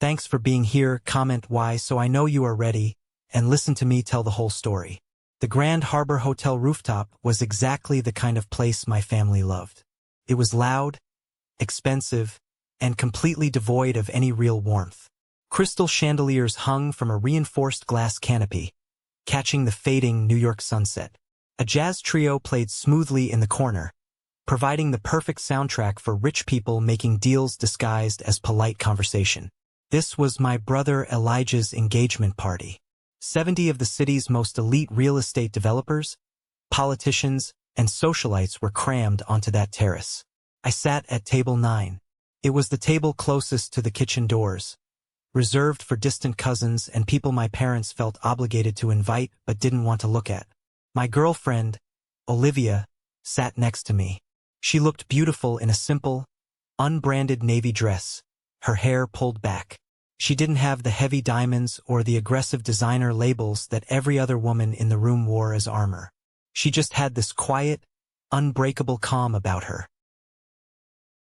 Thanks for being here, comment why so I know you are ready, and listen to me tell the whole story. The Grand Harbor Hotel rooftop was exactly the kind of place my family loved. It was loud, expensive, and completely devoid of any real warmth. Crystal chandeliers hung from a reinforced glass canopy, catching the fading New York sunset. A jazz trio played smoothly in the corner, providing the perfect soundtrack for rich people making deals disguised as polite conversation. This was my brother Elijah's engagement party. 70 of the city's most elite real estate developers, politicians, and socialites were crammed onto that terrace. I sat at table 9. It was the table closest to the kitchen doors, reserved for distant cousins and people my parents felt obligated to invite but didn't want to look at. My girlfriend, Olivia, sat next to me. She looked beautiful in a simple, unbranded navy dress, her hair pulled back. She didn't have the heavy diamonds or the aggressive designer labels that every other woman in the room wore as armor. She just had this quiet, unbreakable calm about her.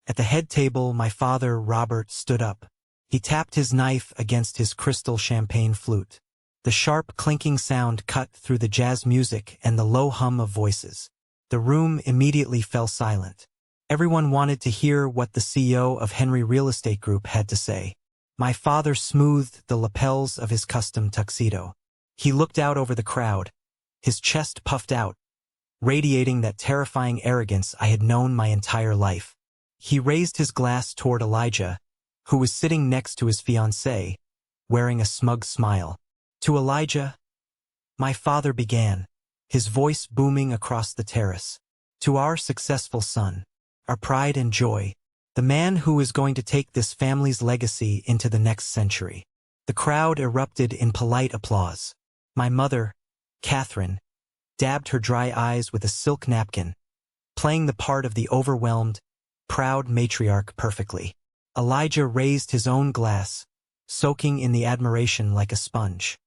At the head table, my father, Robert, stood up. He tapped his knife against his crystal champagne flute. The sharp clinking sound cut through the jazz music and the low hum of voices. The room immediately fell silent. Everyone wanted to hear what the CEO of Henry Real Estate Group had to say. My father smoothed the lapels of his custom tuxedo. He looked out over the crowd, his chest puffed out, radiating that terrifying arrogance I had known my entire life. He raised his glass toward Elijah, who was sitting next to his fiancée, wearing a smug smile. To Elijah, my father began, his voice booming across the terrace. To our successful son, our pride and joy, the man who is going to take this family's legacy into the next century. The crowd erupted in polite applause. My mother, Catherine, dabbed her dry eyes with a silk napkin, playing the part of the overwhelmed, proud matriarch perfectly. Elijah raised his own glass, soaking in the admiration like a sponge.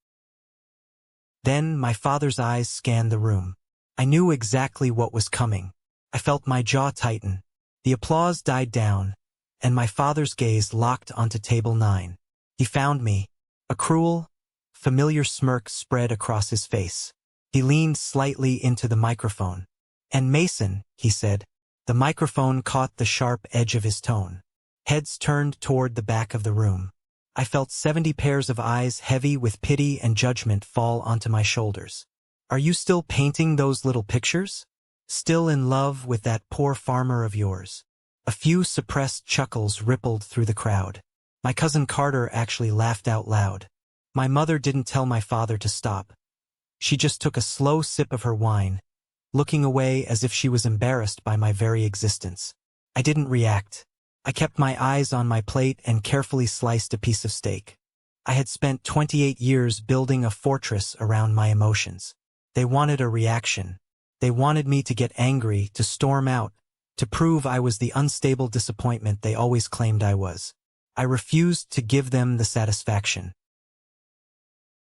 Then my father's eyes scanned the room. I knew exactly what was coming. I felt my jaw tighten. The applause died down, and my father's gaze locked onto table 9. He found me. A cruel, familiar smirk spread across his face. He leaned slightly into the microphone. "And Mason," he said. The microphone caught the sharp edge of his tone. Heads turned toward the back of the room. I felt 70 pairs of eyes heavy with pity and judgment fall onto my shoulders. "Are you still painting those little pictures? Still in love with that poor farmer of yours?" A few suppressed chuckles rippled through the crowd. My cousin Carter actually laughed out loud. My mother didn't tell my father to stop. She just took a slow sip of her wine, looking away as if she was embarrassed by my very existence. I didn't react. I kept my eyes on my plate and carefully sliced a piece of steak. I had spent 28 years building a fortress around my emotions. They wanted a reaction. They wanted me to get angry, to storm out, to prove I was the unstable disappointment they always claimed I was. I refused to give them the satisfaction.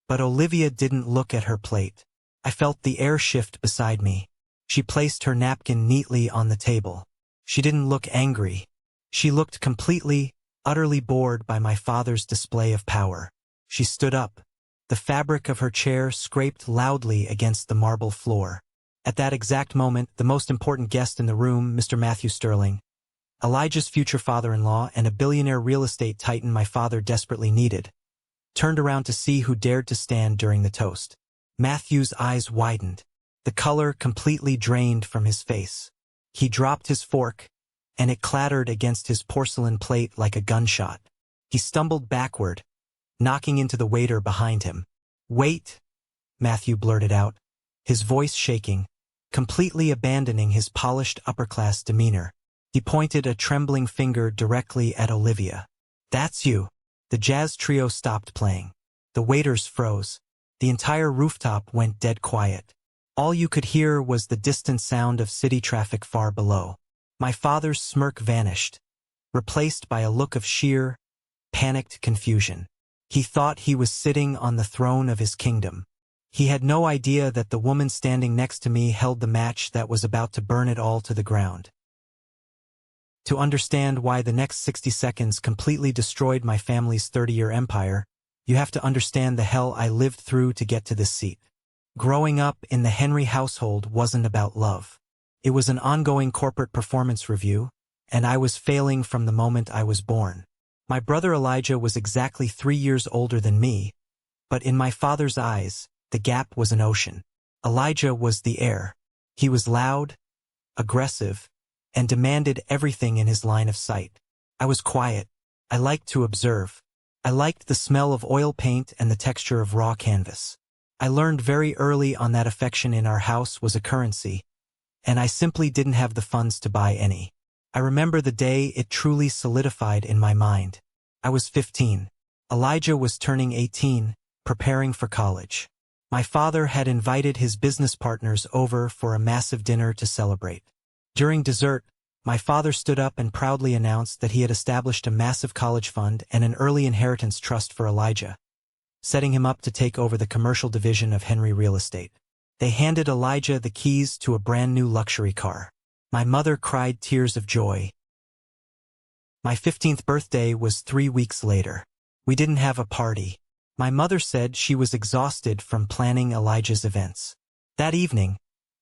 But Olivia didn't look at her plate. I felt the air shift beside me. She placed her napkin neatly on the table. She didn't look angry. She looked completely, utterly bored by my father's display of power. She stood up. The fabric of her chair scraped loudly against the marble floor. At that exact moment, the most important guest in the room, Mr. Matthew Sterling, Elijah's future father-in-law and a billionaire real estate titan my father desperately needed, turned around to see who dared to stand during the toast. Matthew's eyes widened. The color completely drained from his face. He dropped his fork, and it clattered against his porcelain plate like a gunshot. He stumbled backward, knocking into the waiter behind him. "Wait," Matthew blurted out, his voice shaking, completely abandoning his polished upper-class demeanor. He pointed a trembling finger directly at Olivia. "That's you." The jazz trio stopped playing. The waiters froze. The entire rooftop went dead quiet. All you could hear was the distant sound of city traffic far below. My father's smirk vanished, replaced by a look of sheer, panicked confusion. He thought he was sitting on the throne of his kingdom. He had no idea that the woman standing next to me held the match that was about to burn it all to the ground. To understand why the next 60 seconds completely destroyed my family's 30-year empire, you have to understand the hell I lived through to get to this seat. Growing up in the Henry household wasn't about love. It was an ongoing corporate performance review, and I was failing from the moment I was born. My brother Elijah was exactly 3 years older than me, but in my father's eyes, the gap was an ocean. Elijah was the heir. He was loud, aggressive, and demanded everything in his line of sight. I was quiet. I liked to observe. I liked the smell of oil paint and the texture of raw canvas. I learned very early on that affection in our house was a currency, and I simply didn't have the funds to buy any. I remember the day it truly solidified in my mind. I was 15. Elijah was turning 18, preparing for college. My father had invited his business partners over for a massive dinner to celebrate. During dessert, my father stood up and proudly announced that he had established a massive college fund and an early inheritance trust for Elijah, setting him up to take over the commercial division of Henry Real Estate. They handed Elijah the keys to a brand new luxury car. My mother cried tears of joy. My 15th birthday was 3 weeks later. We didn't have a party. My mother said she was exhausted from planning Elijah's events. That evening,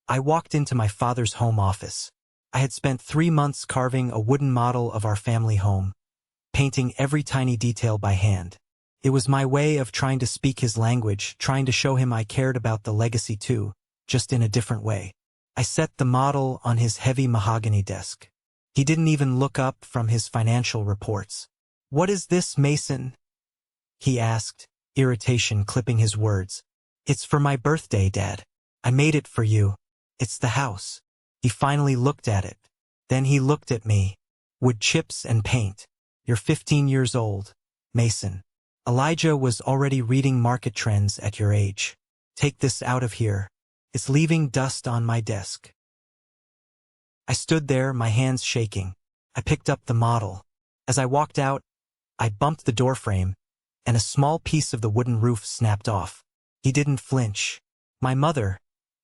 I walked into my father's home office. I had spent 3 months carving a wooden model of our family home, painting every tiny detail by hand. It was my way of trying to speak his language, trying to show him I cared about the legacy too, just in a different way. I set the model on his heavy mahogany desk. He didn't even look up from his financial reports. "What is this, Mason?" he asked, irritation clipping his words. "It's for my birthday, Dad. I made it for you. It's the house." He finally looked at it. Then he looked at me. "Wood chips and paint. You're 15 years old, Mason. Elijah was already reading market trends at your age. Take this out of here. It's leaving dust on my desk." I stood there, my hands shaking. I picked up the model. As I walked out, I bumped the doorframe, and a small piece of the wooden roof snapped off. He didn't flinch. My mother,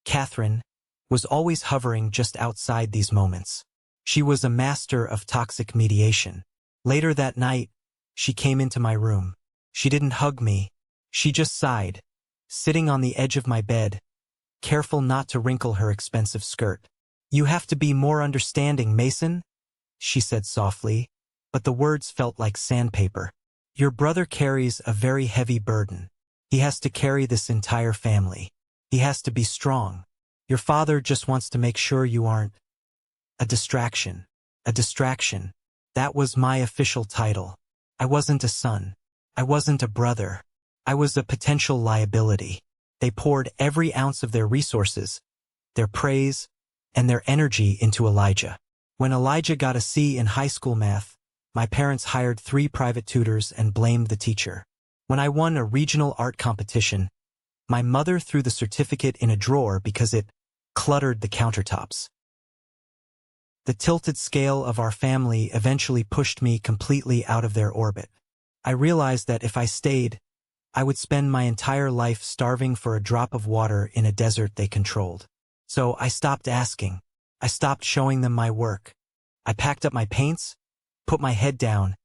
Catherine, was always hovering just outside these moments. She was a master of toxic mediation. Later that night, she came into my room. She didn't hug me. She just sighed, sitting on the edge of my bed, careful not to wrinkle her expensive skirt. "You have to be more understanding, Mason," she said softly, but the words felt like sandpaper. "Your brother carries a very heavy burden. He has to carry this entire family. He has to be strong. Your father just wants to make sure you aren't a distraction." A distraction. That was my official title. I wasn't a son. I wasn't a brother. I was a potential liability. They poured every ounce of their resources, their praise, and their energy into Elijah. When Elijah got a C in high school math, my parents hired 3 private tutors and blamed the teacher. When I won a regional art competition, my mother threw the certificate in a drawer because it cluttered the countertops. The tilted scale of our family eventually pushed me completely out of their orbit. I realized that if I stayed, I would spend my entire life starving for a drop of water in a desert they controlled. So I stopped asking. I stopped showing them my work. I packed up my paints, put my head down,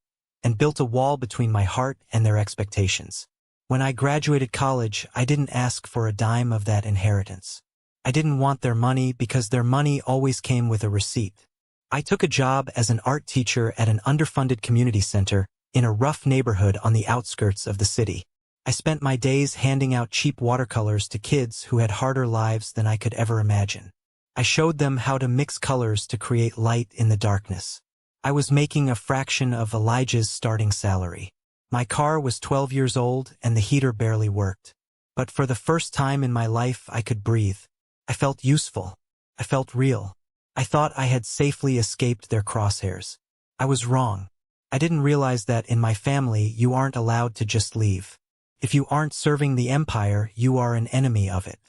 and built a wall between my heart and their expectations. When I graduated college, I didn't ask for a dime of that inheritance. I didn't want their money because their money always came with a receipt. I took a job as an art teacher at an underfunded community center in a rough neighborhood on the outskirts of the city. I spent my days handing out cheap watercolors to kids who had harder lives than I could ever imagine. I showed them how to mix colors to create light in the darkness. I was making a fraction of Elijah's starting salary. My car was 12 years old and the heater barely worked. But for the first time in my life, I could breathe. I felt useful. I felt real. I thought I had safely escaped their crosshairs. I was wrong. I didn't realize that in my family, you aren't allowed to just leave. If you aren't serving the empire, you are an enemy of it.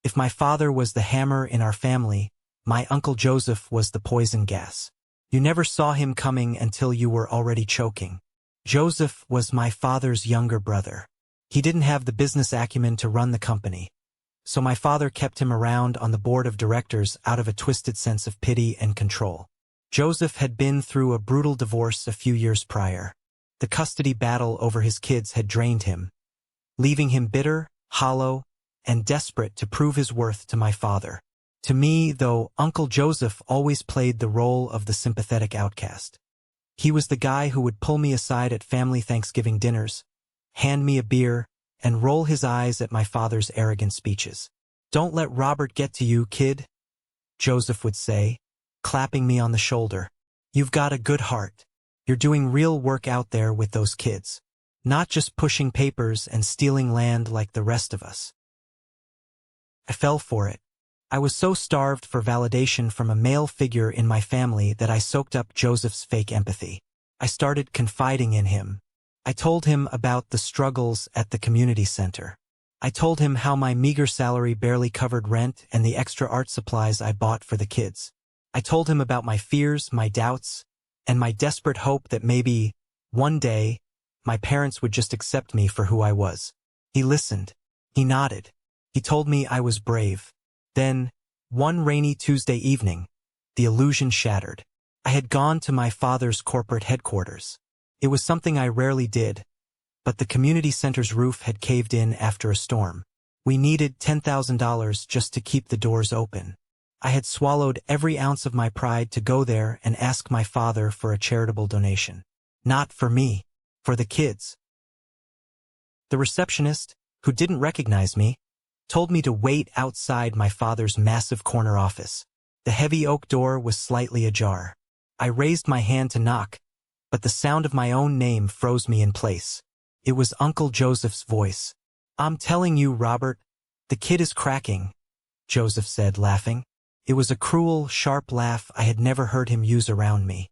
If my father was the hammer in our family, my Uncle Joseph was the poison gas. You never saw him coming until you were already choking. Joseph was my father's younger brother. He didn't have the business acumen to run the company, so my father kept him around on the board of directors out of a twisted sense of pity and control. Joseph had been through a brutal divorce a few years prior. The custody battle over his kids had drained him, leaving him bitter, hollow, and desperate to prove his worth to my father. To me, though, Uncle Joseph always played the role of the sympathetic outcast. He was the guy who would pull me aside at family Thanksgiving dinners, hand me a beer, and roll his eyes at my father's arrogant speeches. "Don't let Robert get to you, kid," Joseph would say, clapping me on the shoulder. "You've got a good heart. You're doing real work out there with those kids, not just pushing papers and stealing land like the rest of us." I fell for it. I was so starved for validation from a male figure in my family that I soaked up Joseph's fake empathy. I started confiding in him. I told him about the struggles at the community center. I told him how my meager salary barely covered rent and the extra art supplies I bought for the kids. I told him about my fears, my doubts, and my desperate hope that maybe, one day, my parents would just accept me for who I was. He listened. He nodded. He told me I was brave. Then, one rainy Tuesday evening, the illusion shattered. I had gone to my father's corporate headquarters. It was something I rarely did, but the community center's roof had caved in after a storm. We needed $10,000 just to keep the doors open. I had swallowed every ounce of my pride to go there and ask my father for a charitable donation. Not for me, for the kids. The receptionist, who didn't recognize me, told me to wait outside my father's massive corner office. The heavy oak door was slightly ajar. I raised my hand to knock, but the sound of my own name froze me in place. It was Uncle Joseph's voice. "I'm telling you, Robert, the kid is cracking," Joseph said, laughing. It was a cruel, sharp laugh I had never heard him use around me.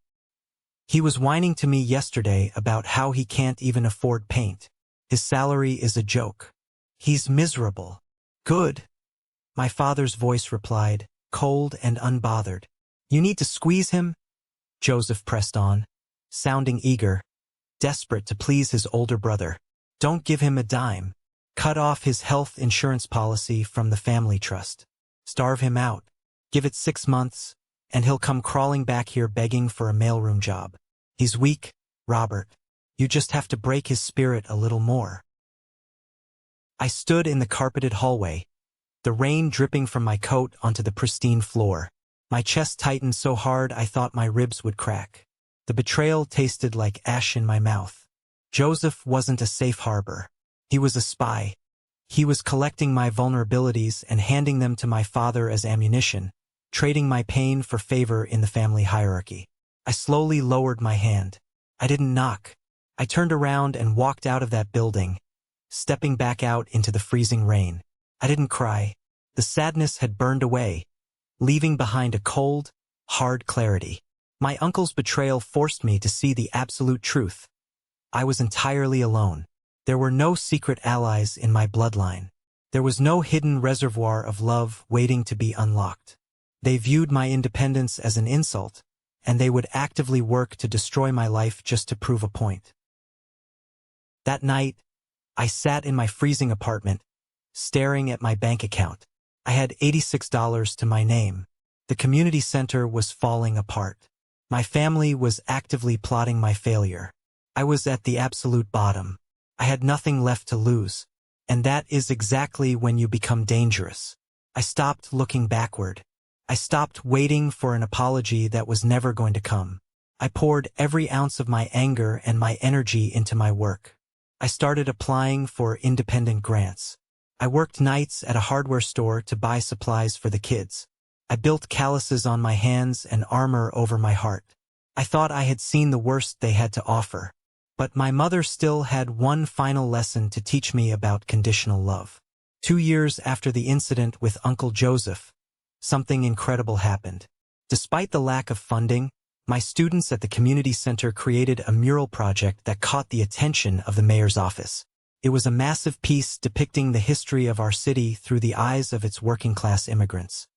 "He was whining to me yesterday about how he can't even afford paint. His salary is a joke. He's miserable." "Good," my father's voice replied, cold and unbothered. "You need to squeeze him?" Joseph pressed on, sounding eager, desperate to please his older brother. "Don't give him a dime. Cut off his health insurance policy from the family trust. Starve him out. Give it 6 months, and he'll come crawling back here begging for a mailroom job. He's weak, Robert. You just have to break his spirit a little more." I stood in the carpeted hallway, the rain dripping from my coat onto the pristine floor. My chest tightened so hard I thought my ribs would crack. The betrayal tasted like ash in my mouth. Joseph wasn't a safe harbor. He was a spy. He was collecting my vulnerabilities and handing them to my father as ammunition, trading my pain for favor in the family hierarchy. I slowly lowered my hand. I didn't knock. I turned around and walked out of that building, stepping back out into the freezing rain. I didn't cry. The sadness had burned away, leaving behind a cold, hard clarity. My uncle's betrayal forced me to see the absolute truth. I was entirely alone. There were no secret allies in my bloodline. There was no hidden reservoir of love waiting to be unlocked. They viewed my independence as an insult, and they would actively work to destroy my life just to prove a point. That night, I sat in my freezing apartment, staring at my bank account. I had $86 to my name. The community center was falling apart. My family was actively plotting my failure. I was at the absolute bottom. I had nothing left to lose. And that is exactly when you become dangerous. I stopped looking backward. I stopped waiting for an apology that was never going to come. I poured every ounce of my anger and my energy into my work. I started applying for independent grants. I worked nights at a hardware store to buy supplies for the kids. I built calluses on my hands and armor over my heart. I thought I had seen the worst they had to offer. But my mother still had one final lesson to teach me about conditional love. 2 years after the incident with Uncle Joseph, something incredible happened. Despite the lack of funding, my students at the community center created a mural project that caught the attention of the mayor's office. It was a massive piece depicting the history of our city through the eyes of its working-class immigrants.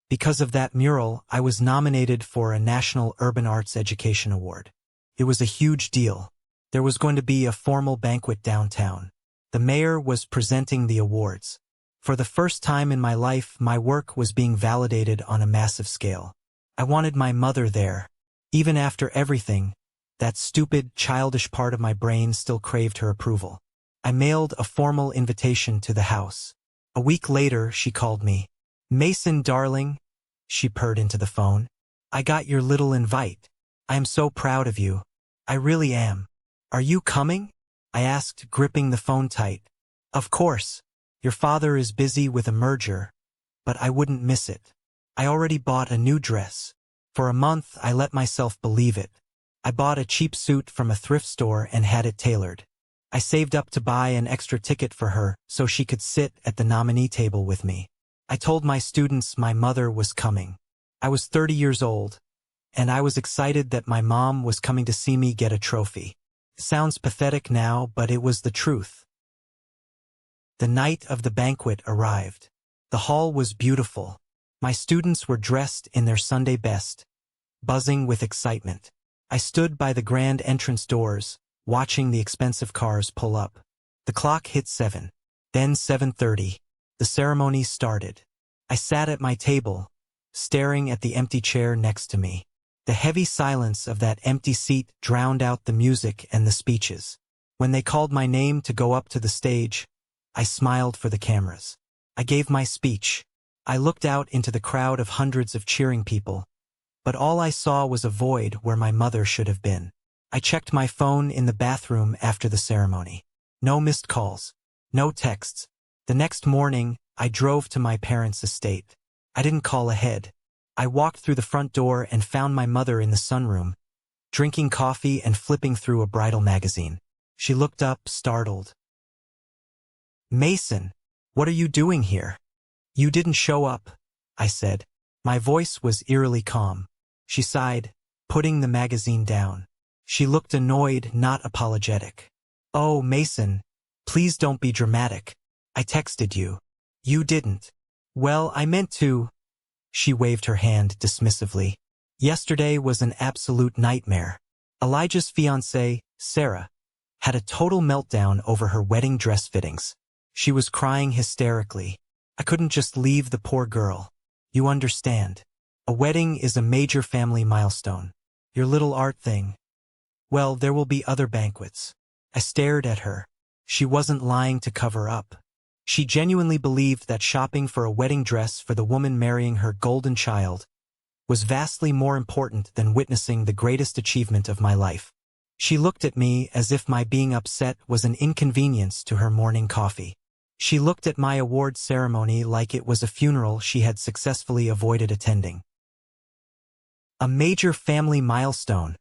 Because of that mural, I was nominated for a National Urban Arts Education Award. It was a huge deal. There was going to be a formal banquet downtown. The mayor was presenting the awards. For the first time in my life, my work was being validated on a massive scale. I wanted my mother there. Even after everything, that stupid, childish part of my brain still craved her approval. I mailed a formal invitation to the house. A week later, she called me. "Mason, darling," she purred into the phone. "I got your little invite. I am so proud of you. I really am. Are you coming?" I asked, gripping the phone tight. "Of course. Your father is busy with a merger, but I wouldn't miss it. I already bought a new dress. For a month, I let myself believe it. I bought a cheap suit from a thrift store and had it tailored. I saved up to buy an extra ticket for her so she could sit at the nominee table with me. I told my students my mother was coming. I was 30 years old, and I was excited that my mom was coming to see me get a trophy. It sounds pathetic now, but it was the truth. The night of the banquet arrived. The hall was beautiful. My students were dressed in their Sunday best, buzzing with excitement. I stood by the grand entrance doors, watching the expensive cars pull up. The clock hit 7. Then 7:30. The ceremony started. I sat at my table, staring at the empty chair next to me. The heavy silence of that empty seat drowned out the music and the speeches. When they called my name to go up to the stage, I smiled for the cameras. I gave my speech. I looked out into the crowd of hundreds of cheering people, but all I saw was a void where my mother should have been. I checked my phone in the bathroom after the ceremony. No missed calls. No texts. The next morning, I drove to my parents' estate. I didn't call ahead. I walked through the front door and found my mother in the sunroom, drinking coffee and flipping through a bridal magazine. She looked up, startled. "Mason, what are you doing here?" "You didn't show up," I said. My voice was eerily calm. She sighed, putting the magazine down. She looked annoyed, not apologetic. "Oh, Mason, please don't be dramatic. I texted you. You didn't." "Well, I meant to." She waved her hand dismissively. "Yesterday was an absolute nightmare. Elijah's fiancée, Sarah, had a total meltdown over her wedding dress fittings. She was crying hysterically. I couldn't just leave the poor girl. You understand. A wedding is a major family milestone. Your little art thing. Well, there will be other banquets." I stared at her. She wasn't lying to cover up. She genuinely believed that shopping for a wedding dress for the woman marrying her golden child was vastly more important than witnessing the greatest achievement of my life. She looked at me as if my being upset was an inconvenience to her morning coffee. She looked at my award ceremony like it was a funeral she had successfully avoided attending. "A major family milestone,"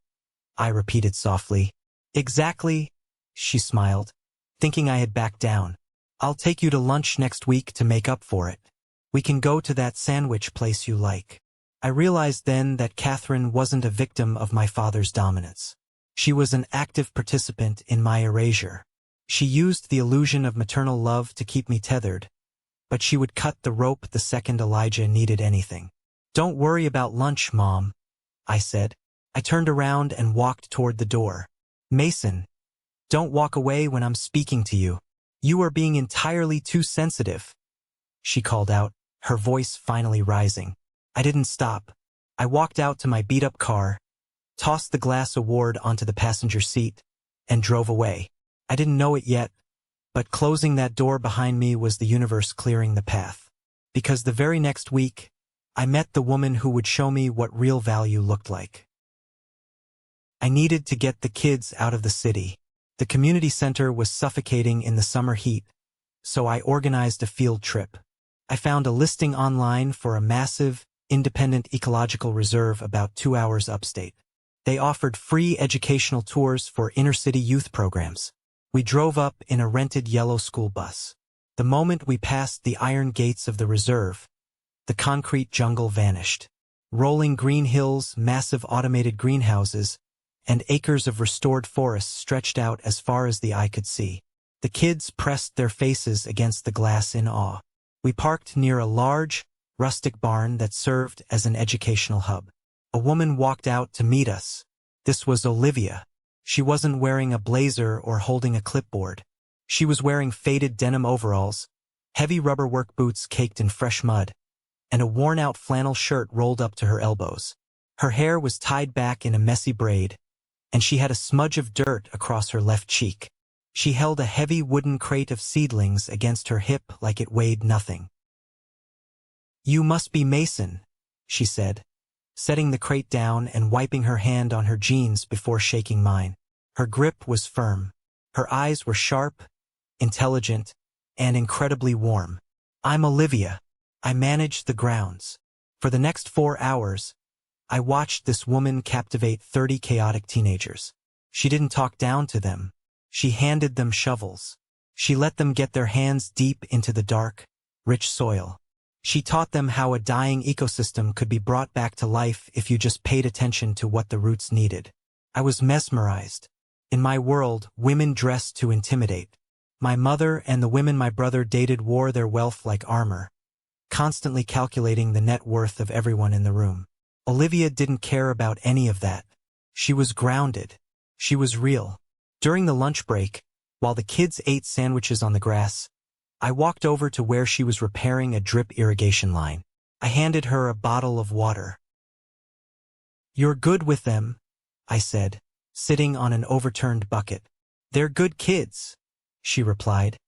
I repeated softly. "Exactly," she smiled, thinking I had backed down. "I'll take you to lunch next week to make up for it. We can go to that sandwich place you like." I realized then that Catherine wasn't a victim of my father's dominance. She was an active participant in my erasure. She used the illusion of maternal love to keep me tethered, but she would cut the rope the second Elijah needed anything. "Don't worry about lunch, Mom," I said. I turned around and walked toward the door. "Mason, don't walk away when I'm speaking to you. You are being entirely too sensitive," she called out, her voice finally rising. I didn't stop. I walked out to my beat-up car, tossed the glass award onto the passenger seat, and drove away. I didn't know it yet, but closing that door behind me was the universe clearing the path. Because the very next week, I met the woman who would show me what real value looked like. I needed to get the kids out of the city. The community center was suffocating in the summer heat, so I organized a field trip. I found a listing online for a massive, independent ecological reserve about 2 hours upstate. They offered free educational tours for inner-city youth programs. We drove up in a rented yellow school bus. The moment we passed the iron gates of the reserve, the concrete jungle vanished. Rolling green hills, massive automated greenhouses, and acres of restored forests stretched out as far as the eye could see. The kids pressed their faces against the glass in awe. We parked near a large, rustic barn that served as an educational hub. A woman walked out to meet us. This was Olivia. She wasn't wearing a blazer or holding a clipboard. She was wearing faded denim overalls, heavy rubber work boots caked in fresh mud, and a worn-out flannel shirt rolled up to her elbows. Her hair was tied back in a messy braid, and she had a smudge of dirt across her left cheek. She held a heavy wooden crate of seedlings against her hip like it weighed nothing. "You must be Mason," she said, setting the crate down and wiping her hand on her jeans before shaking mine. Her grip was firm. Her eyes were sharp, intelligent, and incredibly warm. "I'm Olivia. I manage the grounds." For the next 4 hours, I watched this woman captivate 30 chaotic teenagers. She didn't talk down to them. She handed them shovels. She let them get their hands deep into the dark, rich soil. She taught them how a dying ecosystem could be brought back to life if you just paid attention to what the roots needed. I was mesmerized. In my world, women dressed to intimidate. My mother and the women my brother dated wore their wealth like armor, constantly calculating the net worth of everyone in the room. Olivia didn't care about any of that. She was grounded. She was real. During the lunch break, while the kids ate sandwiches on the grass, I walked over to where she was repairing a drip irrigation line. I handed her a bottle of water. "You're good with them," I said, sitting on an overturned bucket. "They're good kids," she replied,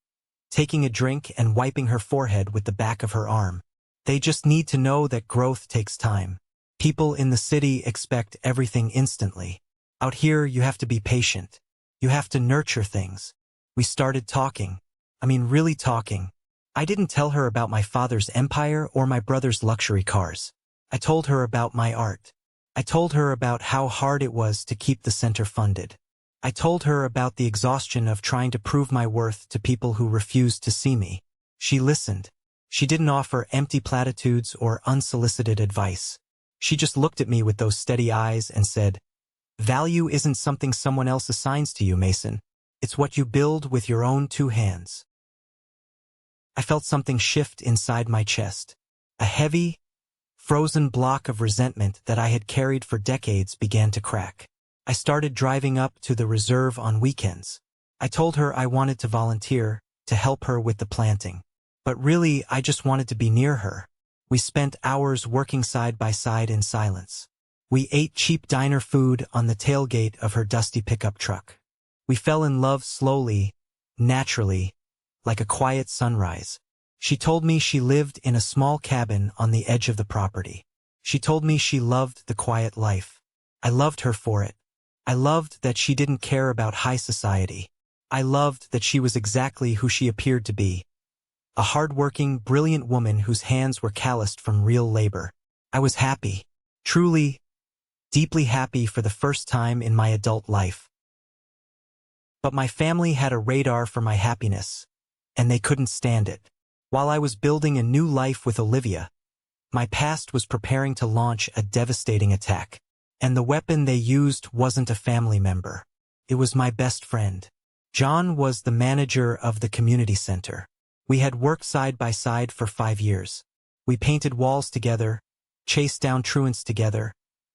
taking a drink and wiping her forehead with the back of her arm. "They just need to know that growth takes time. People in the city expect everything instantly. Out here, you have to be patient. You have to nurture things." We started talking. Really talking. I didn't tell her about my father's empire or my brother's luxury cars. I told her about my art. I told her about how hard it was to keep the center funded. I told her about the exhaustion of trying to prove my worth to people who refused to see me. She listened. She didn't offer empty platitudes or unsolicited advice. She just looked at me with those steady eyes and said, "Value isn't something someone else assigns to you, Mason. It's what you build with your own 2 hands." I felt something shift inside my chest. A heavy, frozen block of resentment that I had carried for decades began to crack. I started driving up to the reserve on weekends. I told her I wanted to volunteer, to help her with the planting. But really, I just wanted to be near her. We spent hours working side by side in silence. We ate cheap diner food on the tailgate of her dusty pickup truck. We fell in love slowly, naturally, like a quiet sunrise. She told me she lived in a small cabin on the edge of the property. She told me she loved the quiet life. I loved her for it. I loved that she didn't care about high society. I loved that she was exactly who she appeared to be. A hardworking, brilliant woman whose hands were calloused from real labor. I was happy. Truly, deeply happy for the first time in my adult life. But my family had a radar for my happiness, and they couldn't stand it. While I was building a new life with Olivia, my past was preparing to launch a devastating attack. And the weapon they used wasn't a family member. It was my best friend. John was the manager of the community center. We had worked side by side for 5 years. We painted walls together, chased down truants together,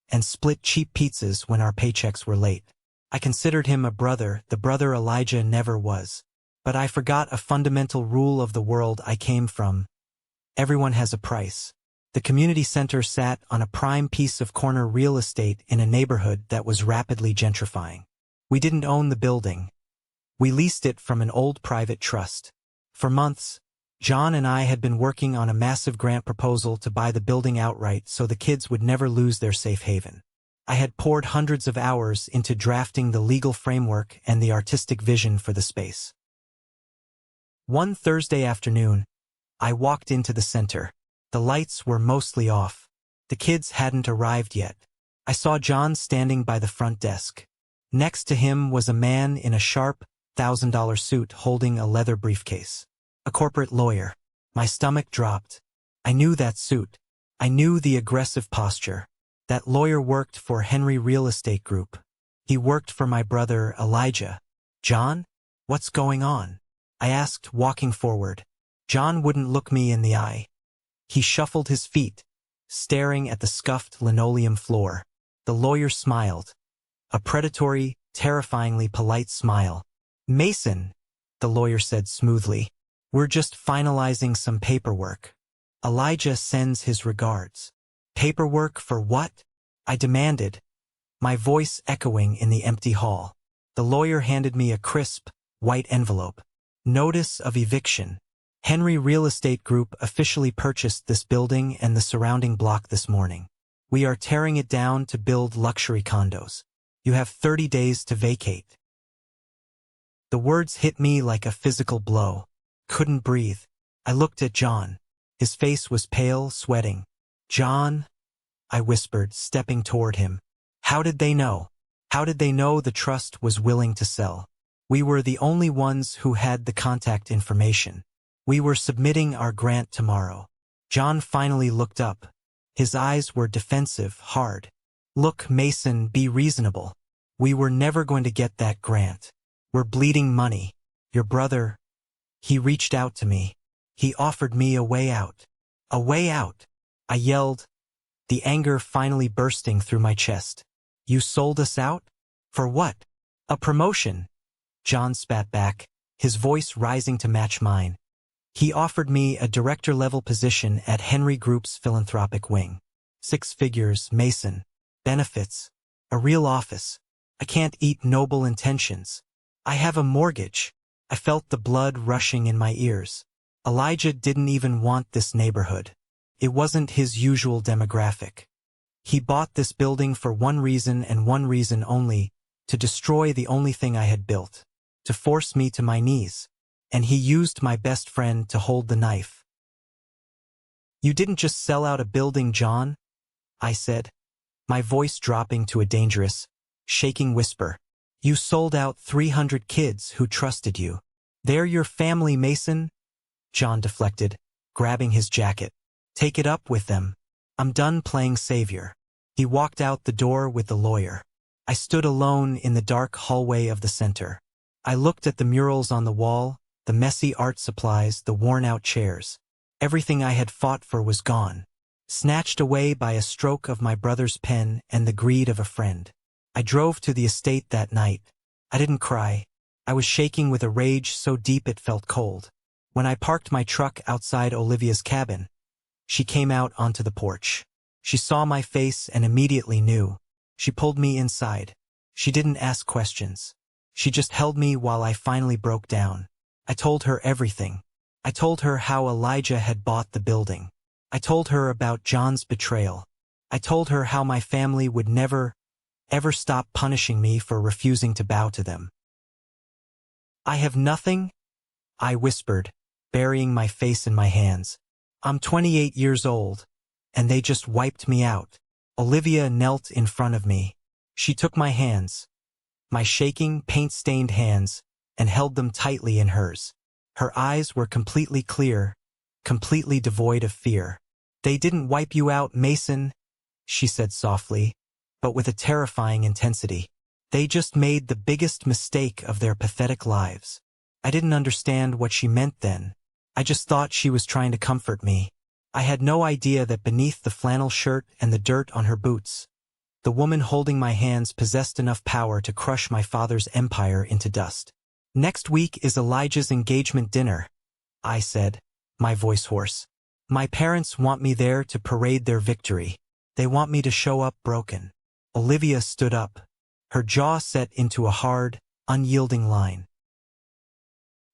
and split cheap pizzas when our paychecks were late. I considered him a brother, the brother Elijah never was. But I forgot a fundamental rule of the world I came from. Everyone has a price. The community center sat on a prime piece of corner real estate in a neighborhood that was rapidly gentrifying. We didn't own the building. We leased it from an old private trust. For months, John and I had been working on a massive grant proposal to buy the building outright so the kids would never lose their safe haven. I had poured hundreds of hours into drafting the legal framework and the artistic vision for the space. One Thursday afternoon, I walked into the center. The lights were mostly off. The kids hadn't arrived yet. I saw John standing by the front desk. Next to him was a man in a sharp, $1,000 suit holding a leather briefcase. A corporate lawyer. My stomach dropped. I knew that suit. I knew the aggressive posture. That lawyer worked for Henry Real Estate Group. He worked for my brother, Elijah. "John? What's going on?" I asked, walking forward. John wouldn't look me in the eye. He shuffled his feet, staring at the scuffed linoleum floor. The lawyer smiled. A predatory, terrifyingly polite smile. "Mason," the lawyer said smoothly, "we're just finalizing some paperwork. Elijah sends his regards." "Paperwork for what?" I demanded, my voice echoing in the empty hall. The lawyer handed me a crisp, white envelope. Notice of eviction. Henry Real Estate Group officially purchased this building and the surrounding block this morning. We are tearing it down to build luxury condos. You have 30 days to vacate. The words hit me like a physical blow. Couldn't breathe. I looked at John. His face was pale, sweating. John, I whispered, stepping toward him. How did they know? How did they know the trust was willing to sell? We were the only ones who had the contact information. We were submitting our grant tomorrow. John finally looked up. His eyes were defensive, hard. Look, Mason, be reasonable. We were never going to get that grant. We're bleeding money. Your brother, he reached out to me. He offered me a way out. A way out. I yelled, the anger finally bursting through my chest. You sold us out? For what? A promotion. John spat back, his voice rising to match mine. He offered me a director-level position at Henry Group's philanthropic wing. 6 figures, Mason. Benefits. A real office. I can't eat noble intentions. I have a mortgage. I felt the blood rushing in my ears. Elijah didn't even want this neighborhood. It wasn't his usual demographic. He bought this building for one reason and one reason only, to destroy the only thing I had built, to force me to my knees, and he used my best friend to hold the knife. You didn't just sell out a building, John, I said, my voice dropping to a dangerous, shaking whisper. You sold out 300 kids who trusted you. They're your family, Mason. John deflected, grabbing his jacket. Take it up with them. I'm done playing savior. He walked out the door with the lawyer. I stood alone in the dark hallway of the center. I looked at the murals on the wall, the messy art supplies, the worn-out chairs. Everything I had fought for was gone, snatched away by a stroke of my brother's pen and the greed of a friend. I drove to the estate that night. I didn't cry. I was shaking with a rage so deep it felt cold. When I parked my truck outside Olivia's cabin, she came out onto the porch. She saw my face and immediately knew. She pulled me inside. She didn't ask questions. She just held me while I finally broke down. I told her everything. I told her how Elijah had bought the building. I told her about John's betrayal. I told her how my family would never, ever stop punishing me for refusing to bow to them. I have nothing, I whispered, burying my face in my hands. I'm 28 years old, and they just wiped me out. Olivia knelt in front of me. She took my hands, my shaking, paint-stained hands, and held them tightly in hers. Her eyes were completely clear, completely devoid of fear. They didn't wipe you out, Mason, she said softly, but with a terrifying intensity. They just made the biggest mistake of their pathetic lives. I didn't understand what she meant then. I just thought she was trying to comfort me. I had no idea that beneath the flannel shirt and the dirt on her boots, the woman holding my hands possessed enough power to crush my father's empire into dust. Next week is Elijah's engagement dinner, I said, my voice hoarse. My parents want me there to parade their victory. They want me to show up broken. Olivia stood up, her jaw set into a hard, unyielding line.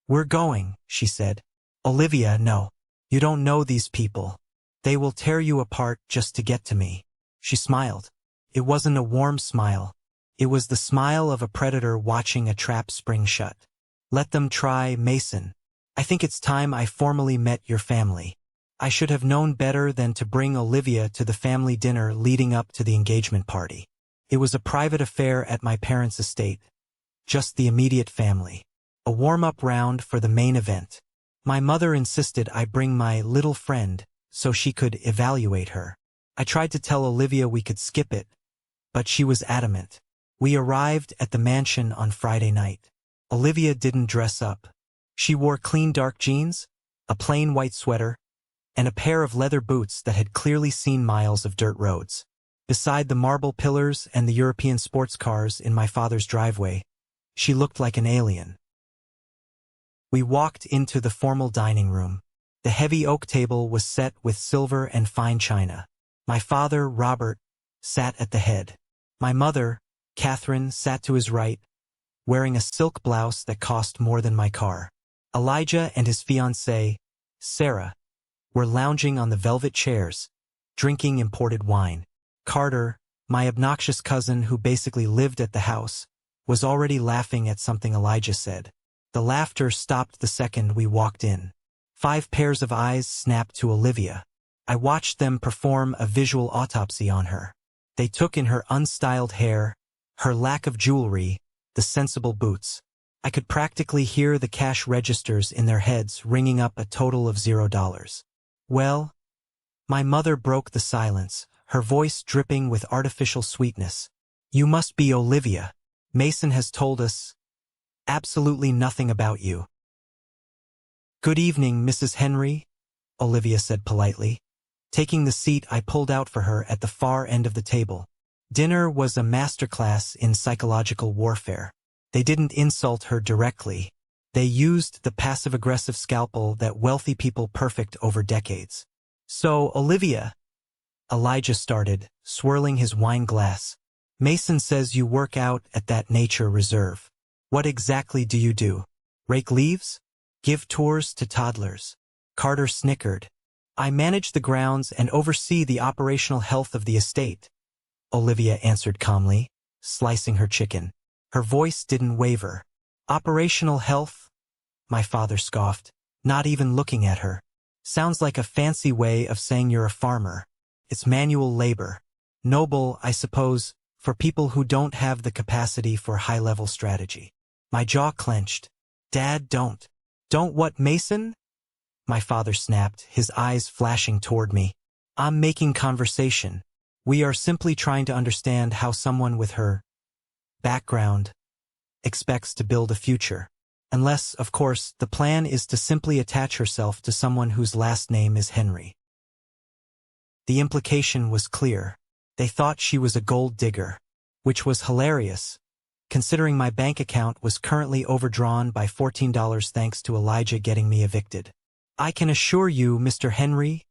We're going, she said. Olivia, no. You don't know these people. They will tear you apart just to get to me. She smiled. It wasn't a warm smile. It was the smile of a predator watching a trap spring shut. Let them try, Mason. I think it's time I formally met your family. I should have known better than to bring Olivia to the family dinner leading up to the engagement party. It was a private affair at my parents' estate. Just the immediate family. A warm-up round for the main event. My mother insisted I bring my little friend so she could evaluate her. I tried to tell Olivia we could skip it, but she was adamant. We arrived at the mansion on Friday night. Olivia didn't dress up. She wore clean dark jeans, a plain white sweater, and a pair of leather boots that had clearly seen miles of dirt roads. Beside the marble pillars and the European sports cars in my father's driveway, she looked like an alien. We walked into the formal dining room. The heavy oak table was set with silver and fine china. My father, Robert, sat at the head. My mother, Catherine, sat to his right, wearing a silk blouse that cost more than my car. Elijah and his fiancée, Sarah, were lounging on the velvet chairs, drinking imported wine. Carter, my obnoxious cousin who basically lived at the house, was already laughing at something Elijah said. The laughter stopped the second we walked in. 5 pairs of eyes snapped to Olivia. I watched them perform a visual autopsy on her. They took in her unstyled hair, her lack of jewelry, the sensible boots. I could practically hear the cash registers in their heads ringing up a total of $0. Well, my mother broke the silence, her voice dripping with artificial sweetness. You must be Olivia. Mason has told us absolutely nothing about you. Good evening, Mrs. Henry, Olivia said politely. Taking the seat I pulled out for her at the far end of the table. Dinner was a masterclass in psychological warfare. They didn't insult her directly. They used the passive-aggressive scalpel that wealthy people perfect over decades. So, Olivia, Elijah started, swirling his wine glass. Mason says you work out at that nature reserve. What exactly do you do? Rake leaves? Give tours to toddlers? Carter snickered. I manage the grounds and oversee the operational health of the estate, Olivia answered calmly, slicing her chicken. Her voice didn't waver. Operational health? My father scoffed, not even looking at her. Sounds like a fancy way of saying you're a farmer. It's manual labor. Noble, I suppose, for people who don't have the capacity for high-level strategy. My jaw clenched. Dad, don't. Don't what, Mason? My father snapped, his eyes flashing toward me. I'm making conversation. We are simply trying to understand how someone with her background expects to build a future. Unless, of course, the plan is to simply attach herself to someone whose last name is Henry. The implication was clear. They thought she was a gold digger, which was hilarious, considering my bank account was currently overdrawn by $14 thanks to Elijah getting me evicted. I can assure you, Mr. Henry,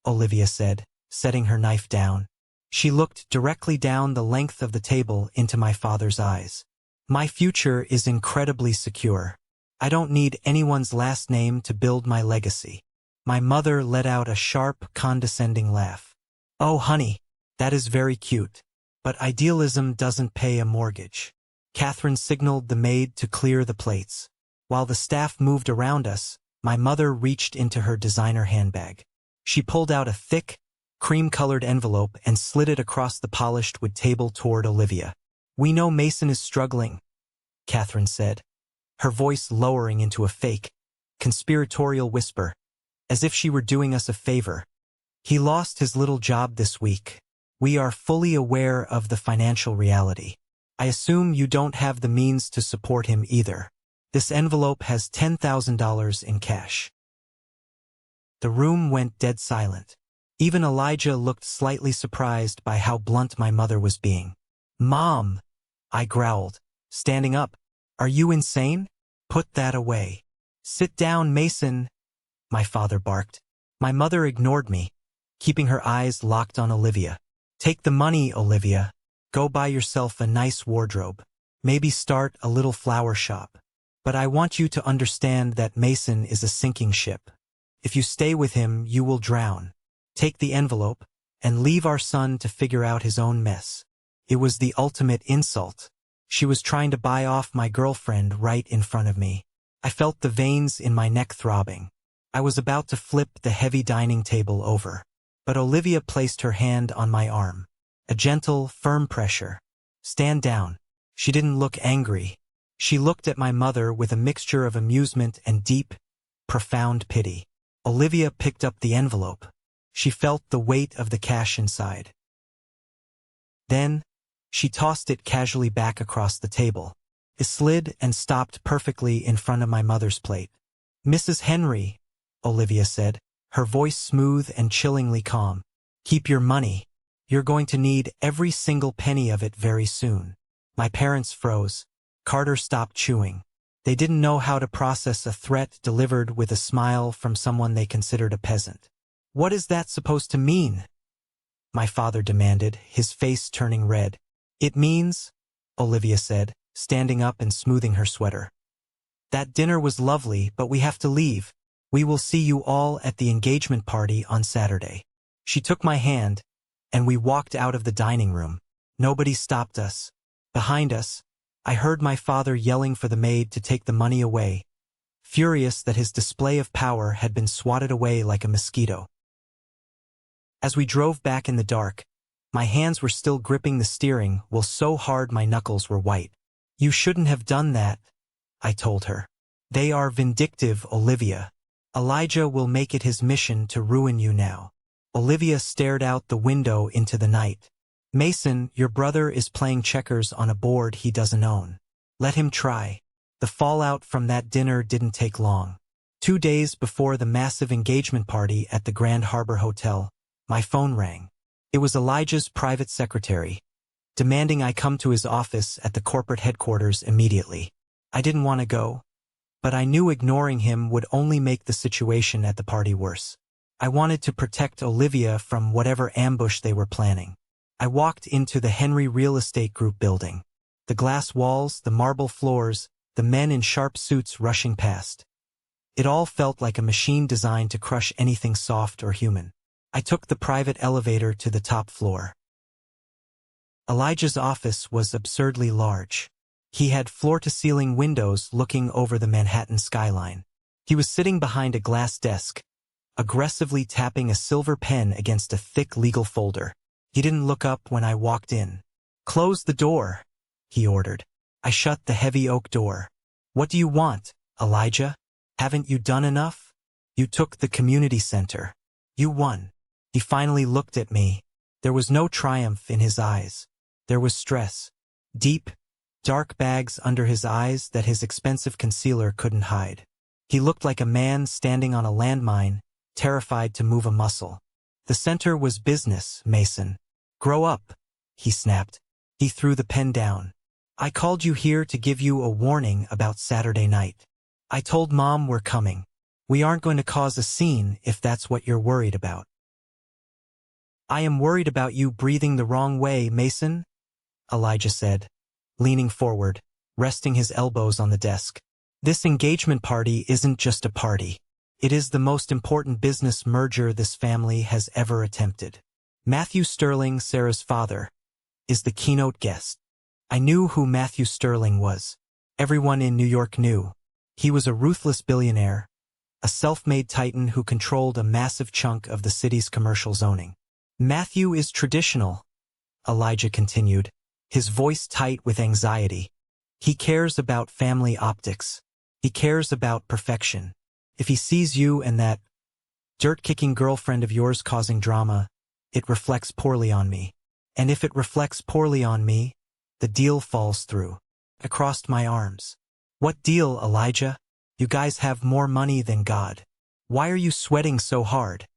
Olivia said, setting her knife down. She looked directly down the length of the table into my father's eyes. My future is incredibly secure. I don't need anyone's last name to build my legacy. My mother let out a sharp, condescending laugh. Oh, honey, that is very cute. But idealism doesn't pay a mortgage. Catherine signaled the maid to clear the plates. While the staff moved around us, my mother reached into her designer handbag. She pulled out a thick, cream-colored envelope and slid it across the polished wood table toward Olivia. We know Mason is struggling, Catherine said, her voice lowering into a fake, conspiratorial whisper, as if she were doing us a favor. He lost his little job this week. We are fully aware of the financial reality. I assume you don't have the means to support him either. This envelope has $10,000 in cash. The room went dead silent. Even Elijah looked slightly surprised by how blunt my mother was being. Mom, I growled, standing up. Are you insane? Put that away. Sit down, Mason, my father barked. My mother ignored me, keeping her eyes locked on Olivia. Take the money, Olivia. Go buy yourself a nice wardrobe. Maybe start a little flower shop. But I want you to understand that Mason is a sinking ship. If you stay with him, you will drown. Take the envelope, and leave our son to figure out his own mess. It was the ultimate insult. She was trying to buy off my girlfriend right in front of me. I felt the veins in my neck throbbing. I was about to flip the heavy dining table over. But Olivia placed her hand on my arm. A gentle, firm pressure. Stand down. She didn't look angry. She looked at my mother with a mixture of amusement and deep, profound pity. Olivia picked up the envelope. She felt the weight of the cash inside. Then, she tossed it casually back across the table. It slid and stopped perfectly in front of my mother's plate. Mrs. Henry, Olivia said, her voice smooth and chillingly calm. Keep your money. You're going to need every single penny of it very soon. My parents froze. Carter stopped chewing. They didn't know how to process a threat delivered with a smile from someone they considered a peasant. What is that supposed to mean? my father demanded, his face turning red. It means, Olivia said, standing up and smoothing her sweater. That dinner was lovely, but we have to leave. We will see you all at the engagement party on Saturday. She took my hand, and we walked out of the dining room. Nobody stopped us. Behind us, I heard my father yelling for the maid to take the money away, furious that his display of power had been swatted away like a mosquito. As we drove back in the dark, my hands were still gripping the steering wheel so hard my knuckles were white. You shouldn't have done that, I told her. They are vindictive, Olivia. Elijah will make it his mission to ruin you now. Olivia stared out the window into the night. Mason, your brother is playing checkers on a board he doesn't own. Let him try. The fallout from that dinner didn't take long. 2 days before the massive engagement party at the Grand Harbor Hotel, my phone rang. It was Elijah's private secretary, demanding I come to his office at the corporate headquarters immediately. I didn't want to go, but I knew ignoring him would only make the situation at the party worse. I wanted to protect Olivia from whatever ambush they were planning. I walked into the Henry Real Estate Group building. The glass walls, the marble floors, the men in sharp suits rushing past. It all felt like a machine designed to crush anything soft or human. I took the private elevator to the top floor. Elijah's office was absurdly large. He had floor-to-ceiling windows looking over the Manhattan skyline. He was sitting behind a glass desk, aggressively tapping a silver pen against a thick legal folder. He didn't look up when I walked in. "Close the door," he ordered. I shut the heavy oak door. "What do you want, Elijah? Haven't you done enough? You took the community center. You won." He finally looked at me. There was no triumph in his eyes. There was stress. Deep, dark bags under his eyes that his expensive concealer couldn't hide. He looked like a man standing on a landmine, terrified to move a muscle. "The center was business, Mason. Grow up," he snapped. He threw the pen down. "I called you here to give you a warning about Saturday night. I told Mom we're coming. We aren't going to cause a scene if that's what you're worried about." "I am worried about you breathing the wrong way, Mason," Elijah said, leaning forward, resting his elbows on the desk. "This engagement party isn't just a party. It is the most important business merger this family has ever attempted. Matthew Sterling, Sarah's father, is the keynote guest." I knew who Matthew Sterling was. Everyone in New York knew. He was a ruthless billionaire, a self-made titan who controlled a massive chunk of the city's commercial zoning. "Matthew is traditional," Elijah continued, his voice tight with anxiety. "He cares about family optics. He cares about perfection. If he sees you and that dirt-kicking girlfriend of yours causing drama, it reflects poorly on me. And if it reflects poorly on me, the deal falls through." I crossed my arms. "What deal, Elijah? You guys have more money than God. Why are you sweating so hard?"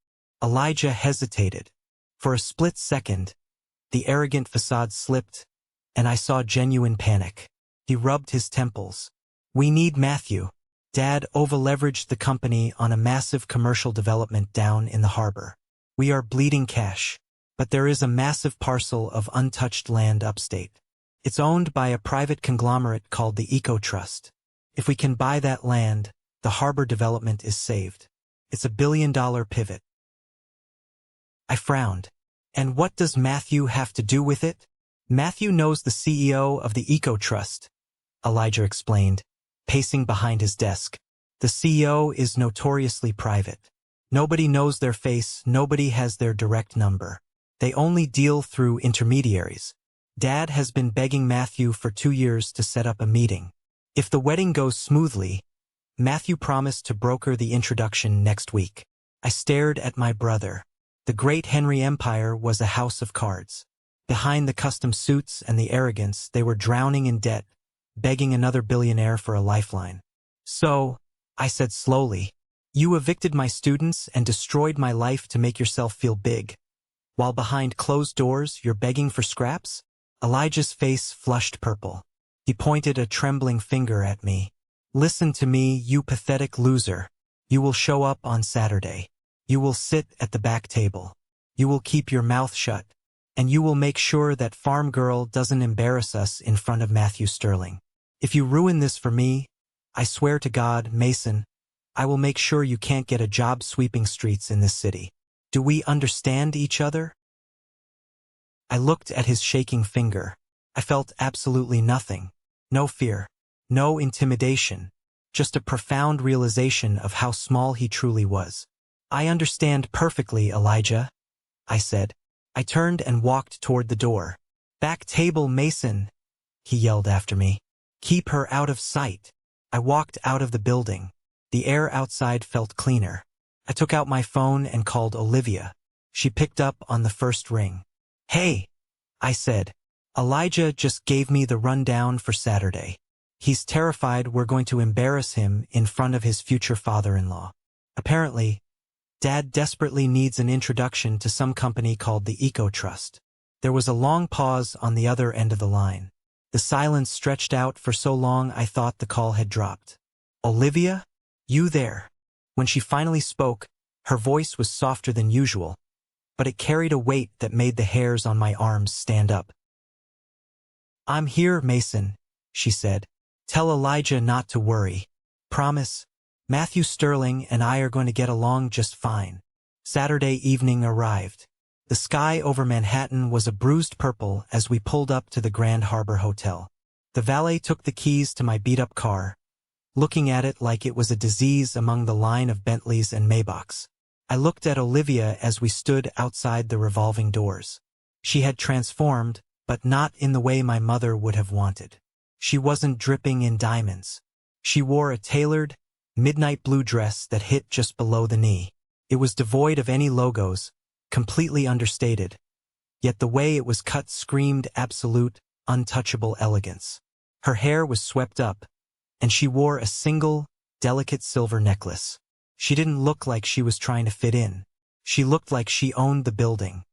Elijah hesitated. For a split second, the arrogant facade slipped, and I saw genuine panic. He rubbed his temples. "We need Matthew. Dad over-leveraged the company on a massive commercial development down in the harbor. We are bleeding cash, but there is a massive parcel of untouched land upstate. It's owned by a private conglomerate called the Eco Trust. If we can buy that land, the harbor development is saved. It's a billion-dollar pivot." I frowned. "And what does Matthew have to do with it?" "Matthew knows the CEO of the Eco Trust," Elijah explained, pacing behind his desk. "The CEO is notoriously private. Nobody knows their face, nobody has their direct number. They only deal through intermediaries. Dad has been begging Matthew for 2 years to set up a meeting. If the wedding goes smoothly, Matthew promised to broker the introduction next week." I stared at my brother. The great Henry Empire was a house of cards. Behind the custom suits and the arrogance, they were drowning in debt, begging another billionaire for a lifeline. "So," I said slowly, "you evicted my students and destroyed my life to make yourself feel big. While behind closed doors, you're begging for scraps?" Elijah's face flushed purple. He pointed a trembling finger at me. "Listen to me, you pathetic loser. You will show up on Saturday. You will sit at the back table. You will keep your mouth shut, and you will make sure that farm girl doesn't embarrass us in front of Matthew Sterling. If you ruin this for me, I swear to God, Mason, I will make sure you can't get a job sweeping streets in this city. Do we understand each other? I looked at his shaking finger. I felt absolutely nothing. No fear. No intimidation. Just a profound realization of how small he truly was. I understand perfectly, Elijah, I said. I turned and walked toward the door. Back table, Mason, he yelled after me. Keep her out of sight. I walked out of the building. The air outside felt cleaner. I took out my phone and called Olivia. She picked up on the first ring. Hey, I said. Elijah just gave me the rundown for Saturday. He's terrified we're going to embarrass him in front of his future father-in-law. Apparently, Dad desperately needs an introduction to some company called the Eco Trust. There was a long pause on the other end of the line. The silence stretched out for so long I thought the call had dropped. Olivia? You there? When she finally spoke, her voice was softer than usual, but it carried a weight that made the hairs on my arms stand up. I'm here, Mason, she said. Tell Elijah not to worry. Promise, Matthew Sterling and I are going to get along just fine. Saturday evening arrived. The sky over Manhattan was a bruised purple as we pulled up to the Grand Harbor Hotel. The valet took the keys to my beat-up car, looking at it like it was a disease among the line of Bentleys and Maybachs. I looked at Olivia as we stood outside the revolving doors. She had transformed, but not in the way my mother would have wanted. She wasn't dripping in diamonds. She wore a tailored, midnight blue dress that hit just below the knee. It was devoid of any logos, completely understated, yet the way it was cut screamed absolute, untouchable elegance. Her hair was swept up, and she wore a single, delicate silver necklace. She didn't look like she was trying to fit in. She looked like she owned the building.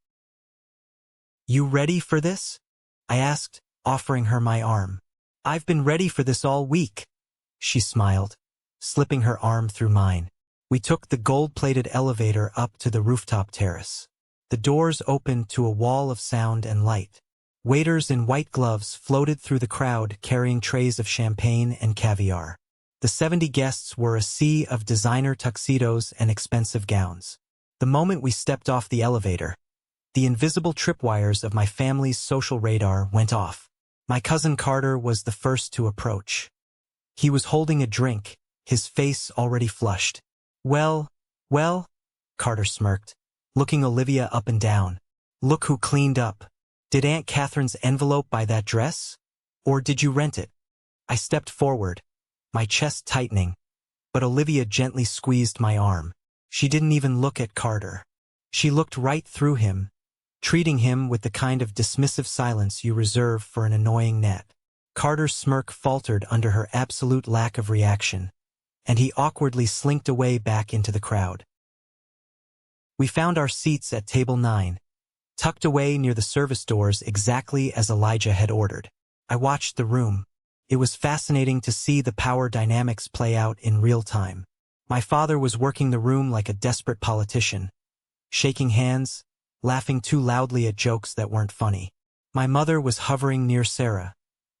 You ready for this? I asked, offering her my arm. I've been ready for this all week, she smiled, slipping her arm through mine. We took the gold-plated elevator up to the rooftop terrace. The doors opened to a wall of sound and light. Waiters in white gloves floated through the crowd carrying trays of champagne and caviar. The 70 guests were a sea of designer tuxedos and expensive gowns. The moment we stepped off the elevator, the invisible tripwires of my family's social radar went off. My cousin Carter was the first to approach. He was holding a drink, his face already flushed. Well, Carter smirked, looking Olivia up and down. Look who cleaned up. Did Aunt Catherine's envelope buy that dress? Or did you rent it? I stepped forward, my chest tightening, but Olivia gently squeezed my arm. She didn't even look at Carter. She looked right through him, treating him with the kind of dismissive silence you reserve for an annoying gnat. Carter's smirk faltered under her absolute lack of reaction, and he awkwardly slinked away back into the crowd. We found our seats at table 9, tucked away near the service doors exactly as Elijah had ordered. I watched the room. It was fascinating to see the power dynamics play out in real time. My father was working the room like a desperate politician, shaking hands, laughing too loudly at jokes that weren't funny. My mother was hovering near Sarah,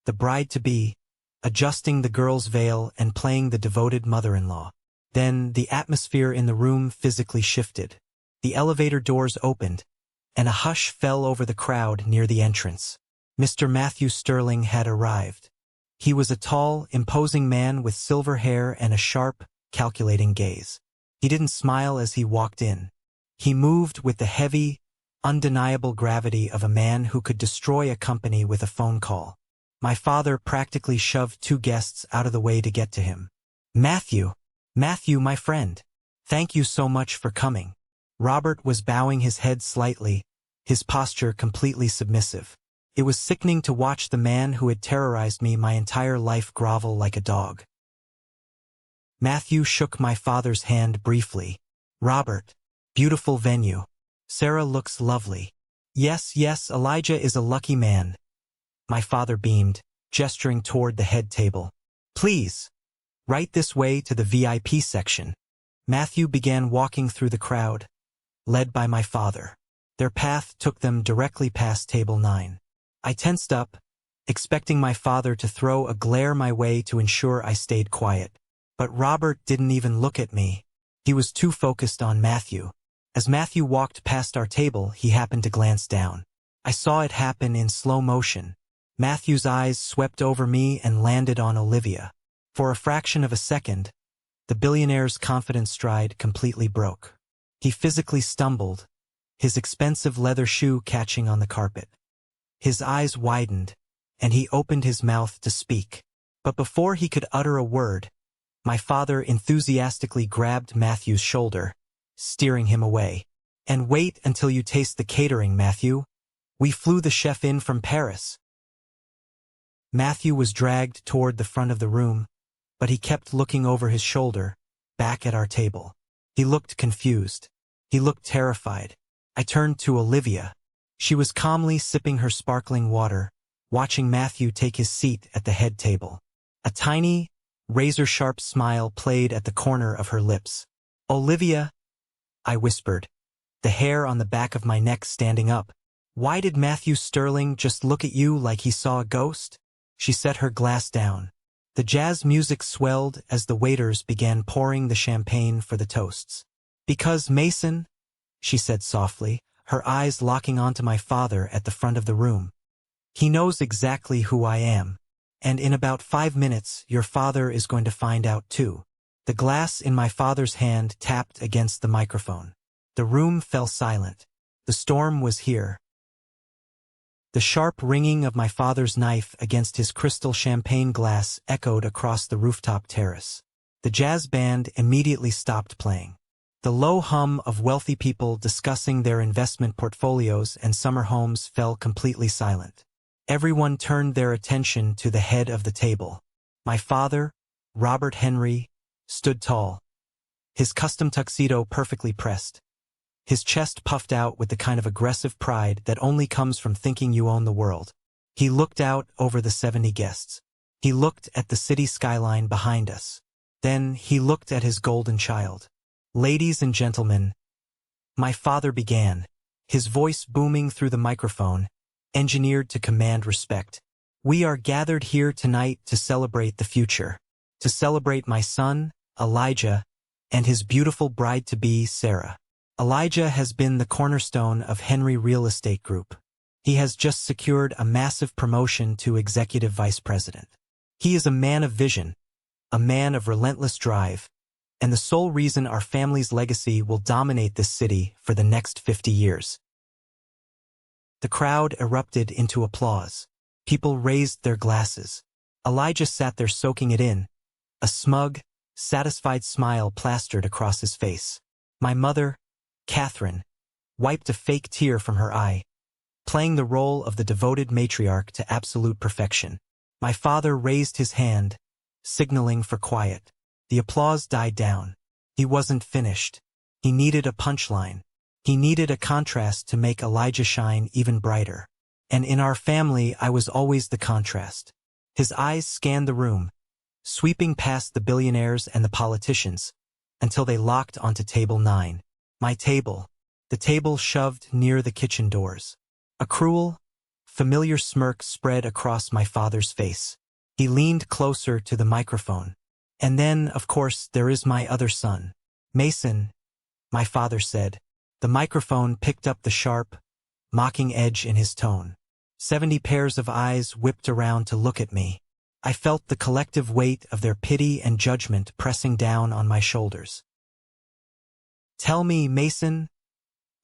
the bride-to-be, adjusting the girl's veil and playing the devoted mother-in-law. Then the atmosphere in the room physically shifted. The elevator doors opened, and a hush fell over the crowd near the entrance. Mr. Matthew Sterling had arrived. He was a tall, imposing man with silver hair and a sharp, calculating gaze. He didn't smile as he walked in. He moved with the heavy, undeniable gravity of a man who could destroy a company with a phone call. My father practically shoved 2 guests out of the way to get to him. Matthew, my friend. Thank you so much for coming. Robert was bowing his head slightly, his posture completely submissive. It was sickening to watch the man who had terrorized me my entire life grovel like a dog. Matthew shook my father's hand briefly. Robert, beautiful venue. Sarah looks lovely. Yes, Elijah is a lucky man. My father beamed, gesturing toward the head table. Please, right this way to the VIP section. Matthew began walking through the crowd, led by my father. Their path took them directly past table 9. I tensed up, expecting my father to throw a glare my way to ensure I stayed quiet. But Robert didn't even look at me. He was too focused on Matthew. As Matthew walked past our table, he happened to glance down. I saw it happen in slow motion. Matthew's eyes swept over me and landed on Olivia. For a fraction of a second, the billionaire's confidence stride completely broke. He physically stumbled, his expensive leather shoe catching on the carpet. His eyes widened, and he opened his mouth to speak. But before he could utter a word, my father enthusiastically grabbed Matthew's shoulder, steering him away. "And wait until you taste the catering, Matthew. We flew the chef in from Paris." Matthew was dragged toward the front of the room, but he kept looking over his shoulder, back at our table. He looked confused. He looked terrified. I turned to Olivia. She was calmly sipping her sparkling water, watching Matthew take his seat at the head table. A tiny, razor-sharp smile played at the corner of her lips. "Olivia," I whispered, the hair on the back of my neck standing up. "Why did Matthew Sterling just look at you like he saw a ghost?" She set her glass down. The jazz music swelled as the waiters began pouring the champagne for the toasts. "Because Mason," she said softly, her eyes locking onto my father at the front of the room. "He knows exactly who I am. And in about 5 minutes, your father is going to find out too." The glass in my father's hand tapped against the microphone. The room fell silent. The storm was here. The sharp ringing of my father's knife against his crystal champagne glass echoed across the rooftop terrace. The jazz band immediately stopped playing. The low hum of wealthy people discussing their investment portfolios and summer homes fell completely silent. Everyone turned their attention to the head of the table. My father, Robert Henry, stood tall, his custom tuxedo perfectly pressed, his chest puffed out with the kind of aggressive pride that only comes from thinking you own the world. He looked out over the 70 guests. He looked at the city skyline behind us. Then he looked at his golden child. "Ladies and gentlemen," my father began, his voice booming through the microphone, engineered to command respect. "We are gathered here tonight to celebrate the future, to celebrate my son, Elijah, and his beautiful bride-to-be, Sarah. Elijah has been the cornerstone of Henry Real Estate Group. He has just secured a massive promotion to executive vice president. He is a man of vision, a man of relentless drive, and the sole reason our family's legacy will dominate this city for the next 50 years. The crowd erupted into applause. People raised their glasses. Elijah sat there soaking it in, a smug, satisfied smile plastered across his face. My mother, Catherine, wiped a fake tear from her eye, playing the role of the devoted matriarch to absolute perfection. My father raised his hand, signaling for quiet. The applause died down. He wasn't finished. He needed a punchline. He needed a contrast to make Elijah shine even brighter. And in our family, I was always the contrast. His eyes scanned the room, sweeping past the billionaires and the politicians, until they locked onto table 9. My table, the table shoved near the kitchen doors. A cruel, familiar smirk spread across my father's face. He leaned closer to the microphone. "And then, of course, there is my other son, Mason," my father said. The microphone picked up the sharp, mocking edge in his tone. 70 pairs of eyes whipped around to look at me. I felt the collective weight of their pity and judgment pressing down on my shoulders. "Tell me, Mason,"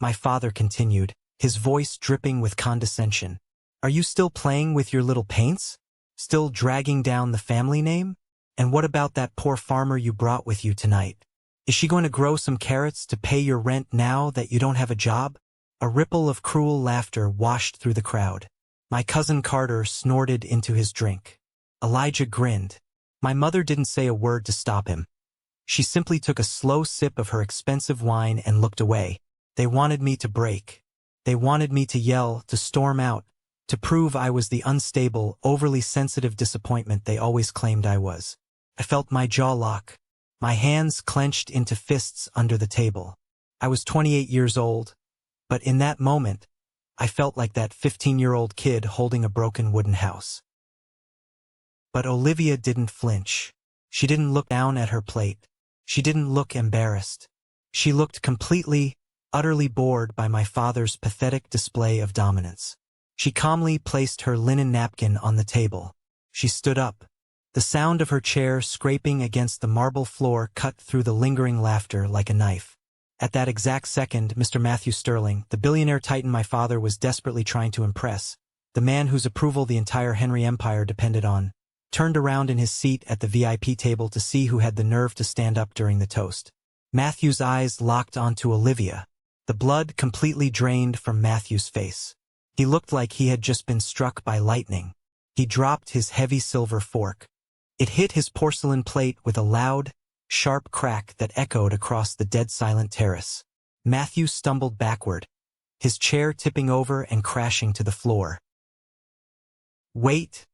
my father continued, his voice dripping with condescension. "Are you still playing with your little paints? Still dragging down the family name? And what about that poor farmer you brought with you tonight? Is she going to grow some carrots to pay your rent now that you don't have a job?" A ripple of cruel laughter washed through the crowd. My cousin Carter snorted into his drink. Elijah grinned. My mother didn't say a word to stop him. She simply took a slow sip of her expensive wine and looked away. They wanted me to break. They wanted me to yell, to storm out, to prove I was the unstable, overly sensitive disappointment they always claimed I was. I felt my jaw lock. My hands clenched into fists under the table. I was 28 years old, But in that moment, I felt like that 15-year-old kid holding a broken wooden house. But Olivia didn't flinch. She didn't look down at her plate. She didn't look embarrassed. She looked completely, utterly bored by my father's pathetic display of dominance. She calmly placed her linen napkin on the table. She stood up. The sound of her chair scraping against the marble floor cut through the lingering laughter like a knife. At that exact second, Mr. Matthew Sterling, the billionaire titan my father was desperately trying to impress, the man whose approval the entire Henry Empire depended on, turned around in his seat at the VIP table to see who had the nerve to stand up during the toast. Matthew's eyes locked onto Olivia. The blood completely drained from Matthew's face. He looked like he had just been struck by lightning. He dropped his heavy silver fork. It hit his porcelain plate with a loud, sharp crack that echoed across the dead-silent terrace. Matthew stumbled backward, his chair tipping over and crashing to the floor. "Wait,"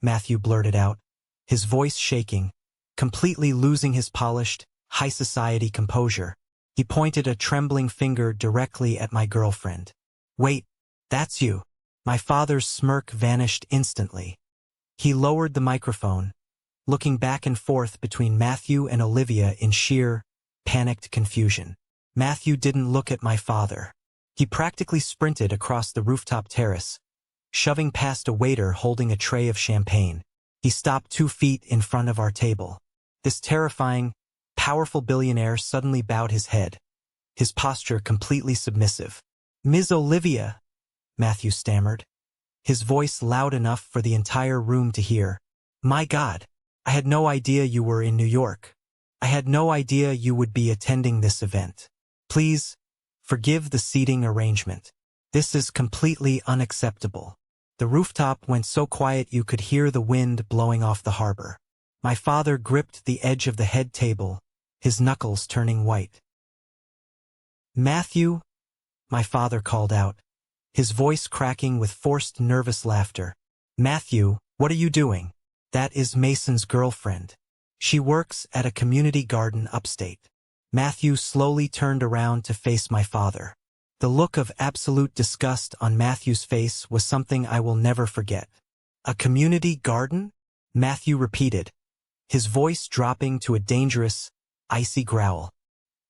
Matthew blurted out, his voice shaking, completely losing his polished, high-society composure. He pointed a trembling finger directly at my girlfriend. "Wait, that's you." My father's smirk vanished instantly. He lowered the microphone, looking back and forth between Matthew and Olivia in sheer, panicked confusion. Matthew didn't look at my father. He practically sprinted across the rooftop terrace, shoving past a waiter holding a tray of champagne. He stopped 2 feet in front of our table. This terrifying, powerful billionaire suddenly bowed his head, his posture completely submissive. "Ms. Olivia," Matthew stammered, his voice loud enough for the entire room to hear. "My God, I had no idea you were in New York. I had no idea you would be attending this event. Please, forgive the seating arrangement. This is completely unacceptable." The rooftop went so quiet you could hear the wind blowing off the harbor. My father gripped the edge of the head table, his knuckles turning white. "Matthew," my father called out, his voice cracking with forced nervous laughter. "Matthew, what are you doing? That is Mason's girlfriend. She works at a community garden upstate." Matthew slowly turned around to face my father. The look of absolute disgust on Matthew's face was something I will never forget. "A community garden?" Matthew repeated, his voice dropping to a dangerous, icy growl.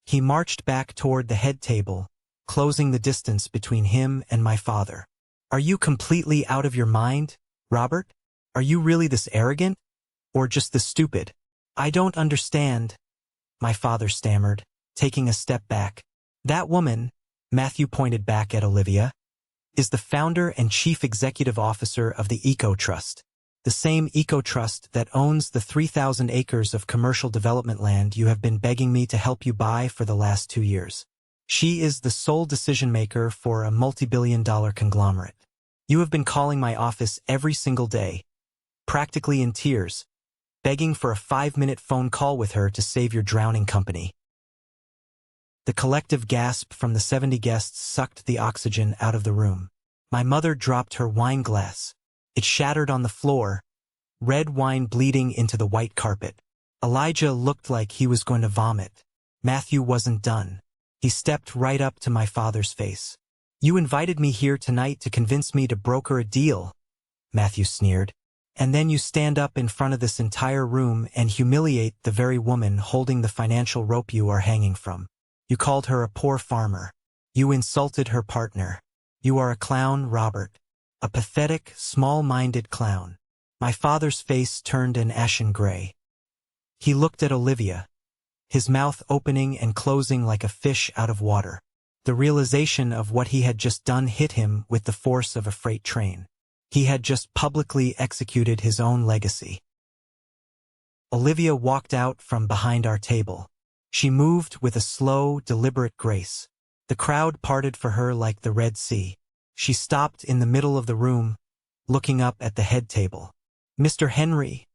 He marched back toward the head table, closing the distance between him and my father. "Are you completely out of your mind, Robert? Are you really this arrogant? Or just this stupid? I don't understand," my father stammered, taking a step back. "That woman," Matthew pointed back at Olivia, "is the founder and chief executive officer of the Eco Trust, the same Eco Trust that owns the 3,000 acres of commercial development land you have been begging me to help you buy for the last 2 years. She is the sole decision-maker for a multi-billion-dollar conglomerate. You have been calling my office every single day, practically in tears, begging for a 5-minute phone call with her to save your drowning company." The collective gasp from the 70 guests sucked the oxygen out of the room. My mother dropped her wine glass. It shattered on the floor, red wine bleeding into the white carpet. Elijah looked like he was going to vomit. Matthew wasn't done. He stepped right up to my father's face. "You invited me here tonight to convince me to broker a deal," Matthew sneered. "And then you stand up in front of this entire room and humiliate the very woman holding the financial rope you are hanging from. You called her a poor farmer. You insulted her partner. You are a clown, Robert. A pathetic, small-minded clown." My father's face turned an ashen gray. He looked at Olivia, his mouth opening and closing like a fish out of water. The realization of what he had just done hit him with the force of a freight train. He had just publicly executed his own legacy. Olivia walked out from behind our table. She moved with a slow, deliberate grace. The crowd parted for her like the Red Sea. She stopped in the middle of the room, looking up at the head table. "Mr. Henry,"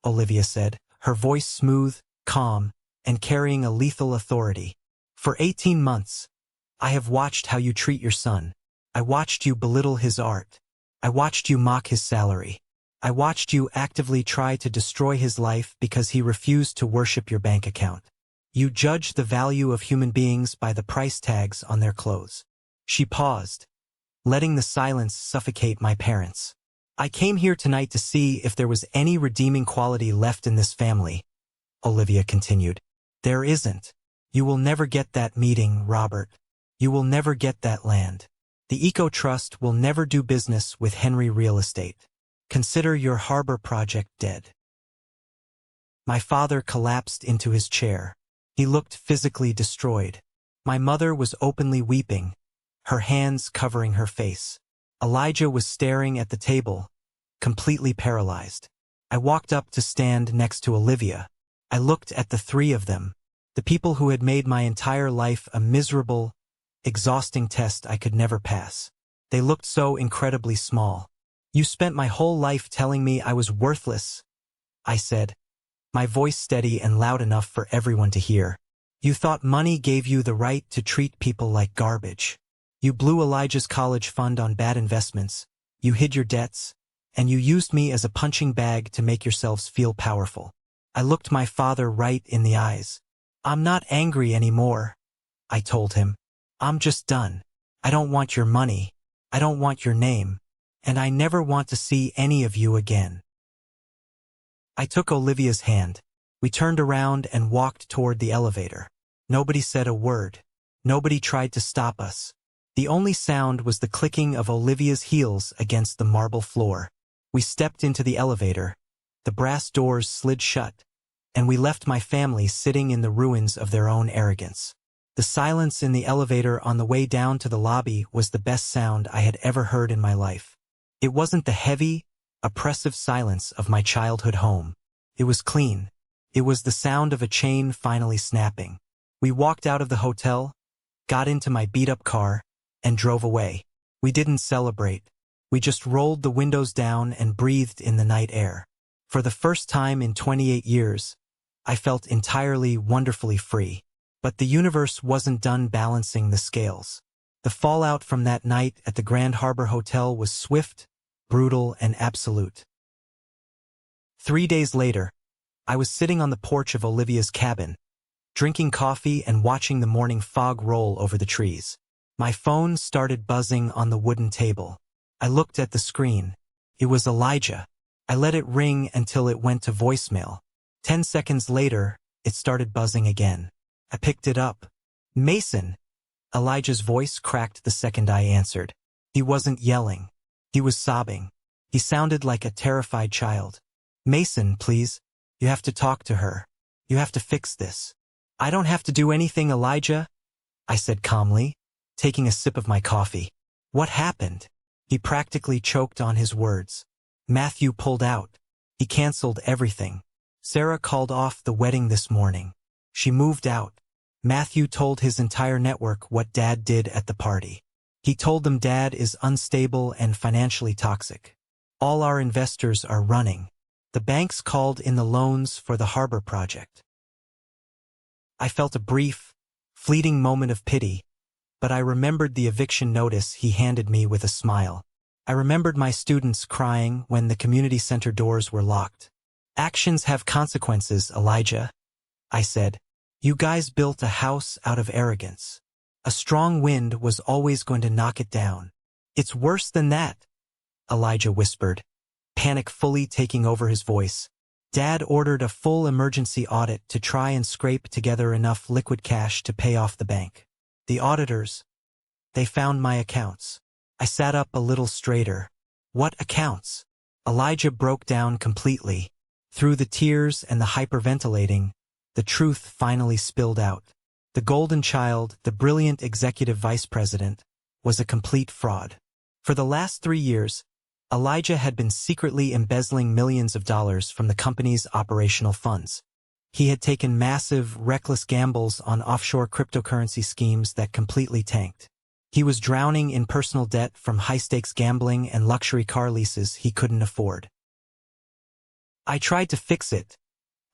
Olivia said, her voice smooth, calm, and carrying a lethal authority. "For 18 months, I have watched how you treat your son. I watched you belittle his art. I watched you mock his salary. I watched you actively try to destroy his life because he refused to worship your bank account. You judge the value of human beings by the price tags on their clothes. She paused, letting the silence suffocate my parents. I came here tonight to see if there was any redeeming quality left in this family, Olivia continued. There isn't. You will never get that meeting, Robert. You will never get that land. The Eco Trust will never do business with Henry Real Estate. Consider your harbor project dead. My father collapsed into his chair. He looked physically destroyed. My mother was openly weeping, her hands covering her face. Elijah was staring at the table, completely paralyzed. I walked up to stand next to Olivia. I looked at the three of them, the people who had made my entire life a miserable, exhausting test I could never pass. They looked so incredibly small. You spent my whole life telling me I was worthless, I said, my voice steady and loud enough for everyone to hear. You thought money gave you the right to treat people like garbage. You blew Elijah's college fund on bad investments, you hid your debts, and you used me as a punching bag to make yourselves feel powerful. I looked my father right in the eyes. I'm not angry anymore, I told him. I'm just done. I don't want your money. I don't want your name. And I never want to see any of you again. I took Olivia's hand. We turned around and walked toward the elevator. Nobody said a word. Nobody tried to stop us. The only sound was the clicking of Olivia's heels against the marble floor. We stepped into the elevator. The brass doors slid shut, and we left my family sitting in the ruins of their own arrogance. The silence in the elevator on the way down to the lobby was the best sound I had ever heard in my life. It wasn't the heavy, oppressive silence of my childhood home. It was clean. It was the sound of a chain finally snapping. We walked out of the hotel, got into my beat-up car, and drove away. We didn't celebrate. We just rolled the windows down and breathed in the night air. For the first time in 28 years, I felt entirely wonderfully free. But the universe wasn't done balancing the scales. The fallout from that night at the Grand Harbor Hotel was swift, brutal, and absolute. 3 days later, I was sitting on the porch of Olivia's cabin, drinking coffee and watching the morning fog roll over the trees. My phone started buzzing on the wooden table. I looked at the screen. It was Elijah. I let it ring until it went to voicemail. 10 seconds later, it started buzzing again. I picked it up. Mason! Elijah's voice cracked the second I answered. He wasn't yelling. He was sobbing. He sounded like a terrified child. Mason, please. You have to talk to her. You have to fix this. I don't have to do anything, Elijah, I said calmly, taking a sip of my coffee. What happened? He practically choked on his words. Matthew pulled out. He canceled everything. Sarah called off the wedding this morning. She moved out. Matthew told his entire network what Dad did at the party. He told them Dad is unstable and financially toxic. All our investors are running. The banks called in the loans for the harbor project. I felt a brief, fleeting moment of pity, but I remembered the eviction notice he handed me with a smile. I remembered my students crying when the community center doors were locked. Actions have consequences, Elijah, I said. You guys built a house out of arrogance. A strong wind was always going to knock it down. It's worse than that, Elijah whispered, panic fully taking over his voice. Dad ordered a full emergency audit to try and scrape together enough liquid cash to pay off the bank. The auditors, they found my accounts. I sat up a little straighter. What accounts? Elijah broke down completely. Through the tears and the hyperventilating, the truth finally spilled out. The golden child, the brilliant executive vice president, was a complete fraud. For the last 3 years, Elijah had been secretly embezzling millions of dollars from the company's operational funds. He had taken massive, reckless gambles on offshore cryptocurrency schemes that completely tanked. He was drowning in personal debt from high-stakes gambling and luxury car leases he couldn't afford. I tried to fix it,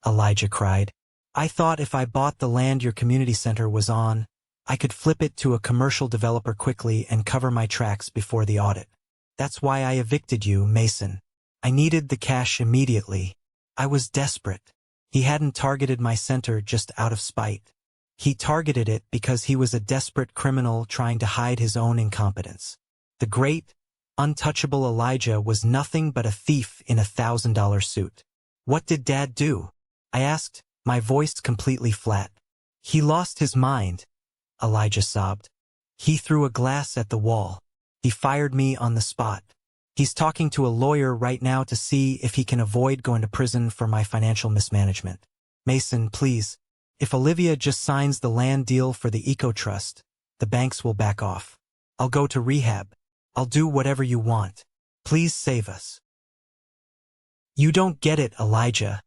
Elijah cried. I thought if I bought the land your community center was on, I could flip it to a commercial developer quickly and cover my tracks before the audit. That's why I evicted you, Mason. I needed the cash immediately. I was desperate. He hadn't targeted my center just out of spite. He targeted it because he was a desperate criminal trying to hide his own incompetence. The great, untouchable Elijah was nothing but a thief in $1,000 suit. What did Dad do? I asked, my voice completely flat. He lost his mind, Elijah sobbed. He threw a glass at the wall. He fired me on the spot. He's talking to a lawyer right now to see if he can avoid going to prison for my financial mismanagement. Mason, please. If Olivia just signs the land deal for the Eco Trust, the banks will back off. I'll go to rehab. I'll do whatever you want. Please save us. You don't get it, Elijah,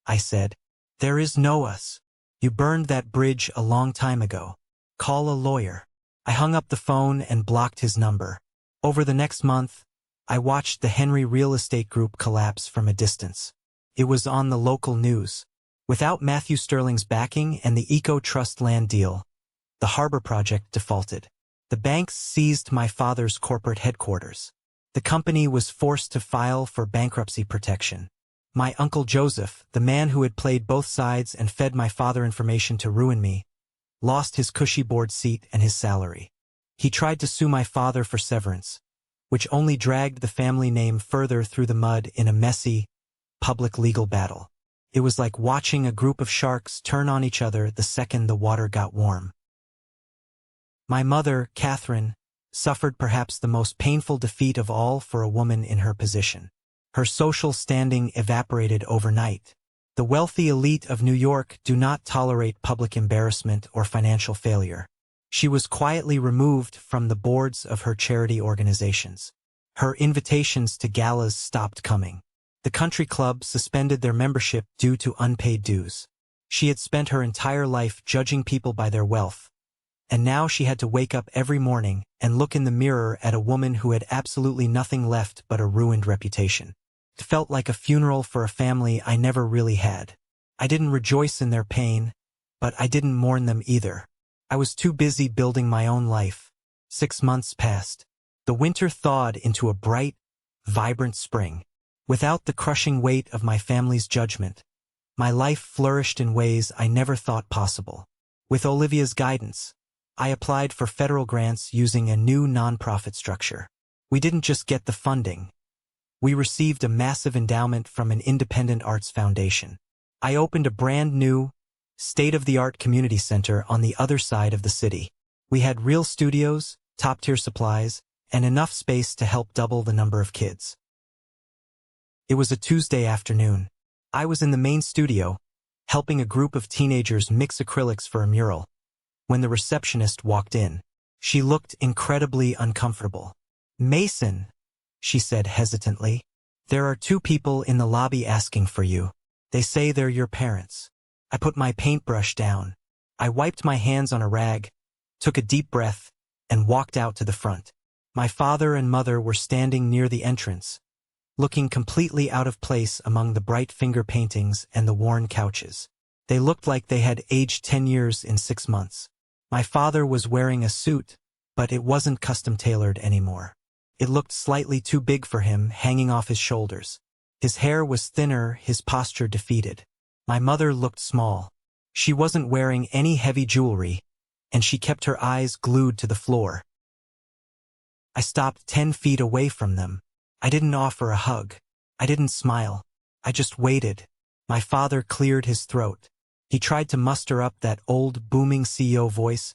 I said. There is no us. You burned that bridge a long time ago. Call a lawyer. I hung up the phone and blocked his number. Over the next month, I watched the Henry Real Estate Group collapse from a distance. It was on the local news. Without Matthew Sterling's backing and the Eco Trust land deal, the harbor project defaulted. The banks seized my father's corporate headquarters. The company was forced to file for bankruptcy protection. My Uncle Joseph, the man who had played both sides and fed my father information to ruin me, lost his cushy board seat and his salary. He tried to sue my father for severance, which only dragged the family name further through the mud in a messy, public legal battle. It was like watching a group of sharks turn on each other the second the water got warm. My mother, Catherine, suffered perhaps the most painful defeat of all for a woman in her position. Her social standing evaporated overnight. The wealthy elite of New York do not tolerate public embarrassment or financial failure. She was quietly removed from the boards of her charity organizations. Her invitations to galas stopped coming. The country club suspended their membership due to unpaid dues. She had spent her entire life judging people by their wealth, and now she had to wake up every morning and look in the mirror at a woman who had absolutely nothing left but a ruined reputation. It felt like a funeral for a family I never really had. I didn't rejoice in their pain, but I didn't mourn them either. I was too busy building my own life. 6 months passed. The winter thawed into a bright, vibrant spring. Without the crushing weight of my family's judgment, my life flourished in ways I never thought possible. With Olivia's guidance, I applied for federal grants using a new nonprofit structure. We didn't just get the funding. We received a massive endowment from an independent arts foundation. I opened a brand new, state-of-the-art community center on the other side of the city. We had real studios, top-tier supplies, and enough space to help double the number of kids. It was a Tuesday afternoon. I was in the main studio, helping a group of teenagers mix acrylics for a mural, when the receptionist walked in. She looked incredibly uncomfortable. Mason, she said hesitantly, there are 2 people in the lobby asking for you. They say they're your parents. I put my paintbrush down. I wiped my hands on a rag, took a deep breath, and walked out to the front. My father and mother were standing near the entrance, looking completely out of place among the bright finger paintings and the worn couches. They looked like they had aged 10 years in 6 months. My father was wearing a suit, but it wasn't custom-tailored anymore. It looked slightly too big for him, hanging off his shoulders. His hair was thinner, his posture defeated. My mother looked small. She wasn't wearing any heavy jewelry, and she kept her eyes glued to the floor. I stopped 10 feet away from them. I didn't offer a hug. I didn't smile. I just waited. My father cleared his throat. He tried to muster up that old, booming CEO voice,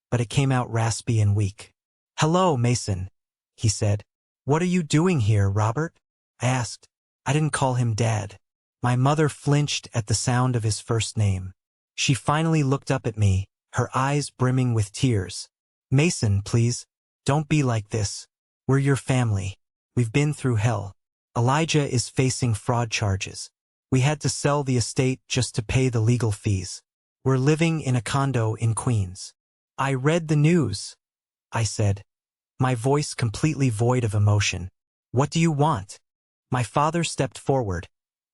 but it came out raspy and weak. Hello, Mason, he said. What are you doing here, Robert? I asked. I didn't call him Dad. My mother flinched at the sound of his first name. She finally looked up at me, her eyes brimming with tears. Mason, please, don't be like this. We're your family. We've been through hell. Elijah is facing fraud charges. We had to sell the estate just to pay the legal fees. We're living in a condo in Queens. I read the news, I said, my voice completely void of emotion. What do you want? My father stepped forward,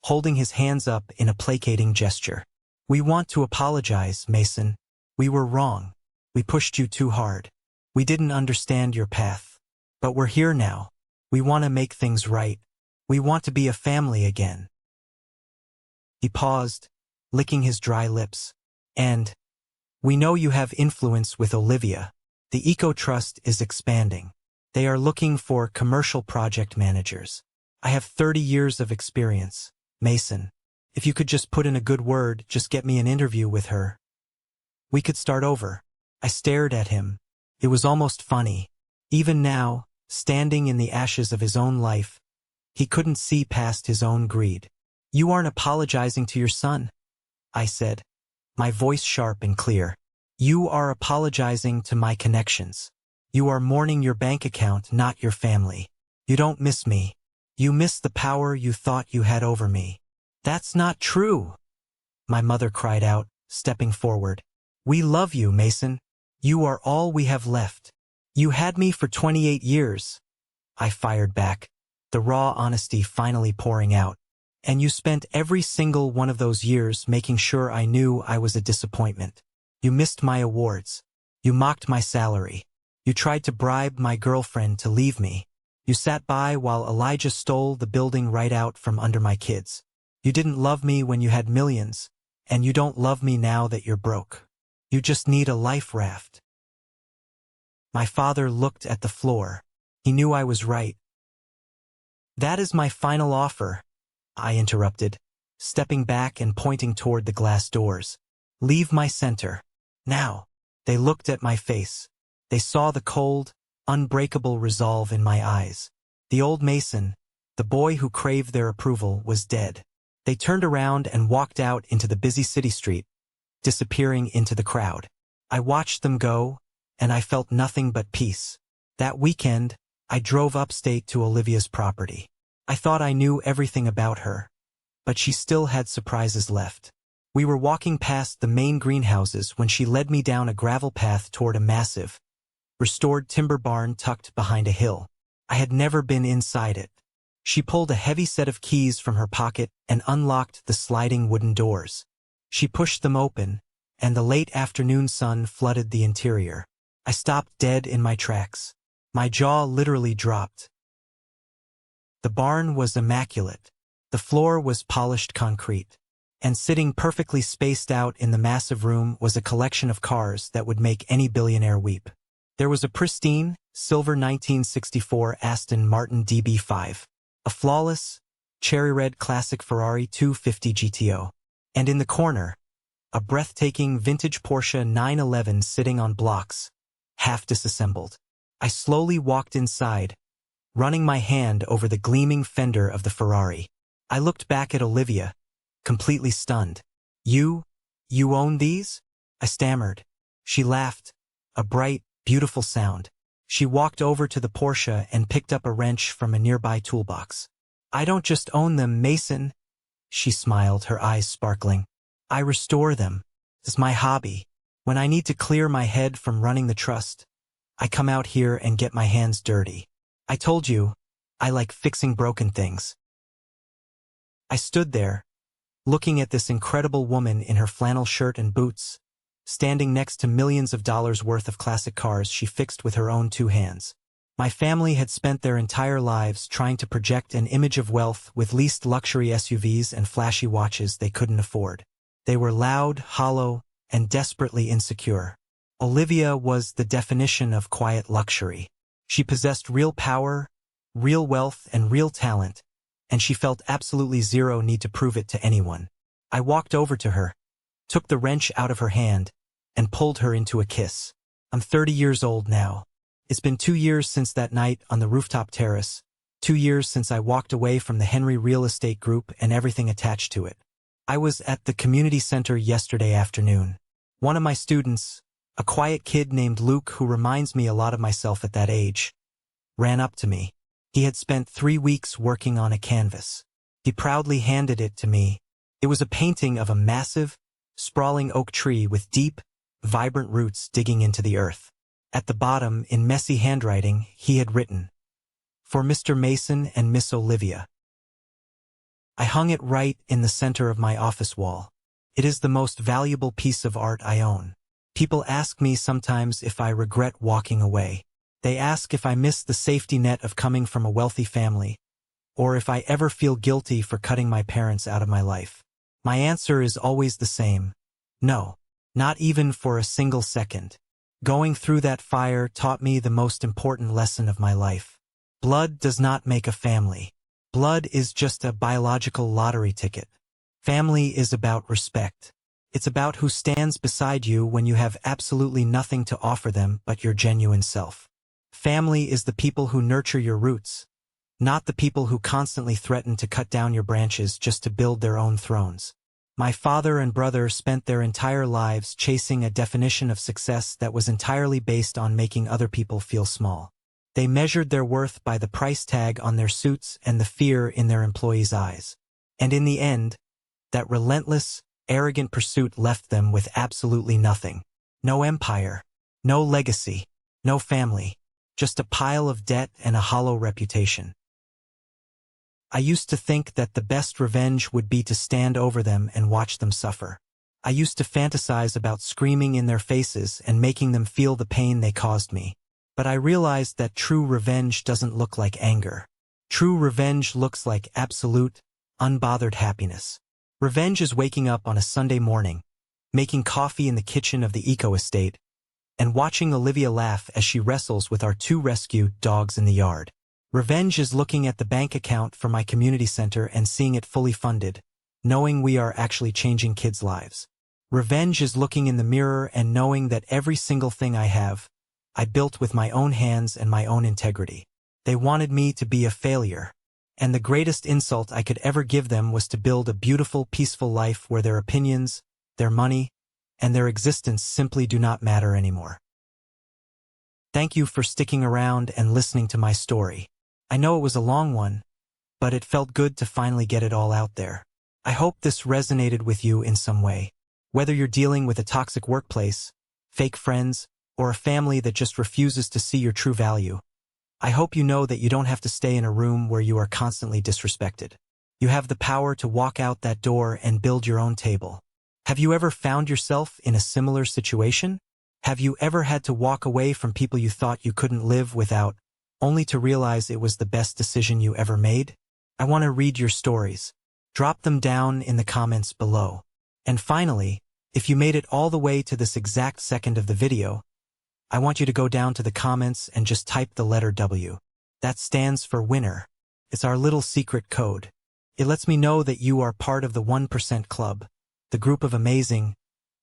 holding his hands up in a placating gesture. We want to apologize, Mason. We were wrong. We pushed you too hard. We didn't understand your path. But we're here now. We want to make things right. We want to be a family again. He paused, licking his dry lips. And We know you have influence with Olivia. The Eco Trust is expanding. They are looking for commercial project managers. I have 30 years of experience. Mason, if you could just put in a good word, just get me an interview with her. We could start over. I stared at him. It was almost funny. Even now, standing in the ashes of his own life, he couldn't see past his own greed. You aren't apologizing to your son, I said, my voice sharp and clear. You are apologizing to my connections. You are mourning your bank account, not your family. You don't miss me. You miss the power you thought you had over me. That's not true, my mother cried out, stepping forward. We love you, Mason. You are all we have left. You had me for 28 years. I fired back, the raw honesty finally pouring out. And you spent every single one of those years making sure I knew I was a disappointment. You missed my awards. You mocked my salary. You tried to bribe my girlfriend to leave me. You sat by while Elijah stole the building right out from under my kids. You didn't love me when you had millions, and you don't love me now that you're broke. You just need a life raft. My father looked at the floor. He knew I was right. That is my final offer, I interrupted, stepping back and pointing toward the glass doors. Leave my center. Now. They looked at my face. They saw the cold, unbreakable resolve in my eyes. The old Mason, the boy who craved their approval, was dead. They turned around and walked out into the busy city street, disappearing into the crowd. I watched them go, and I felt nothing but peace. That weekend, I drove upstate to Olivia's property. I thought I knew everything about her, but she still had surprises left. We were walking past the main greenhouses when she led me down a gravel path toward a massive, restored timber barn tucked behind a hill. I had never been inside it. She pulled a heavy set of keys from her pocket and unlocked the sliding wooden doors. She pushed them open, and the late afternoon sun flooded the interior. I stopped dead in my tracks. My jaw literally dropped. The barn was immaculate. The floor was polished concrete. And sitting perfectly spaced out in the massive room was a collection of cars that would make any billionaire weep. There was a pristine, silver 1964 Aston Martin DB5, a flawless, cherry-red classic Ferrari 250 GTO, and in the corner, a breathtaking vintage Porsche 911 sitting on blocks, half disassembled. I slowly walked inside, running my hand over the gleaming fender of the Ferrari. I looked back at Olivia, completely stunned. You own these? I stammered. She laughed, a bright, beautiful sound. She walked over to the Porsche and picked up a wrench from a nearby toolbox. I don't just own them, Mason. She smiled, her eyes sparkling. I restore them. It's my hobby. When I need to clear my head from running the trust, I come out here and get my hands dirty. I told you, I like fixing broken things. I stood there, looking at this incredible woman in her flannel shirt and boots, standing next to millions of dollars worth of classic cars she fixed with her own two hands. My family had spent their entire lives trying to project an image of wealth with leased luxury SUVs and flashy watches they couldn't afford. They were loud, hollow, and desperately insecure. Olivia was the definition of quiet luxury. She possessed real power, real wealth, and real talent, and she felt absolutely zero need to prove it to anyone. I walked over to her, took the wrench out of her hand, and pulled her into a kiss. I'm 30 years old now. It's been 2 years since that night on the rooftop terrace, 2 years since I walked away from the Henry Real Estate Group and everything attached to it. I was at the community center yesterday afternoon. One of my students, a quiet kid named Luke who reminds me a lot of myself at that age, ran up to me. He had spent 3 weeks working on a canvas. He proudly handed it to me. It was a painting of a massive, sprawling oak tree with deep, vibrant roots digging into the earth. At the bottom, in messy handwriting, he had written, "For Mr. Mason and Miss Olivia." I hung it right in the center of my office wall. It is the most valuable piece of art I own. People ask me sometimes if I regret walking away. They ask if I miss the safety net of coming from a wealthy family, or if I ever feel guilty for cutting my parents out of my life. My answer is always the same. No. Not even for a single second. Going through that fire taught me the most important lesson of my life. Blood does not make a family. Blood is just a biological lottery ticket. Family is about respect. It's about who stands beside you when you have absolutely nothing to offer them but your genuine self. Family is the people who nurture your roots, not the people who constantly threaten to cut down your branches just to build their own thrones. My father and brother spent their entire lives chasing a definition of success that was entirely based on making other people feel small. They measured their worth by the price tag on their suits and the fear in their employees' eyes. And in the end, that relentless, arrogant pursuit left them with absolutely nothing. No empire, no legacy, no family, just a pile of debt and a hollow reputation. I used to think that the best revenge would be to stand over them and watch them suffer. I used to fantasize about screaming in their faces and making them feel the pain they caused me. But I realized that true revenge doesn't look like anger. True revenge looks like absolute, unbothered happiness. Revenge is waking up on a Sunday morning, making coffee in the kitchen of the eco-estate, and watching Olivia laugh as she wrestles with our 2 rescue dogs in the yard. Revenge is looking at the bank account for my community center and seeing it fully funded, knowing we are actually changing kids' lives. Revenge is looking in the mirror and knowing that every single thing I have, I built with my own hands and my own integrity. They wanted me to be a failure, and the greatest insult I could ever give them was to build a beautiful, peaceful life where their opinions, their money, and their existence simply do not matter anymore. Thank you for sticking around and listening to my story. I know it was a long one, but it felt good to finally get it all out there. I hope this resonated with you in some way. Whether you're dealing with a toxic workplace, fake friends, or a family that just refuses to see your true value, I hope you know that you don't have to stay in a room where you are constantly disrespected. You have the power to walk out that door and build your own table. Have you ever found yourself in a similar situation? Have you ever had to walk away from people you thought you couldn't live without, only to realize it was the best decision you ever made? I want to read your stories. Drop them down in the comments below. And finally, if you made it all the way to this exact second of the video, I want you to go down to the comments and just type the letter W. That stands for winner. It's our little secret code. It lets me know that you are part of the 1% Club, the group of amazing,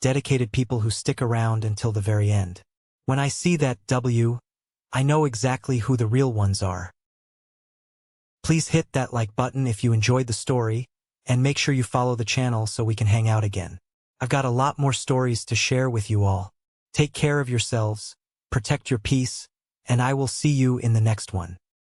dedicated people who stick around until the very end. When I see that W, I know exactly who the real ones are. Please hit that like button if you enjoyed the story, and make sure you follow the channel so we can hang out again. I've got a lot more stories to share with you all. Take care of yourselves, protect your peace, and I will see you in the next one.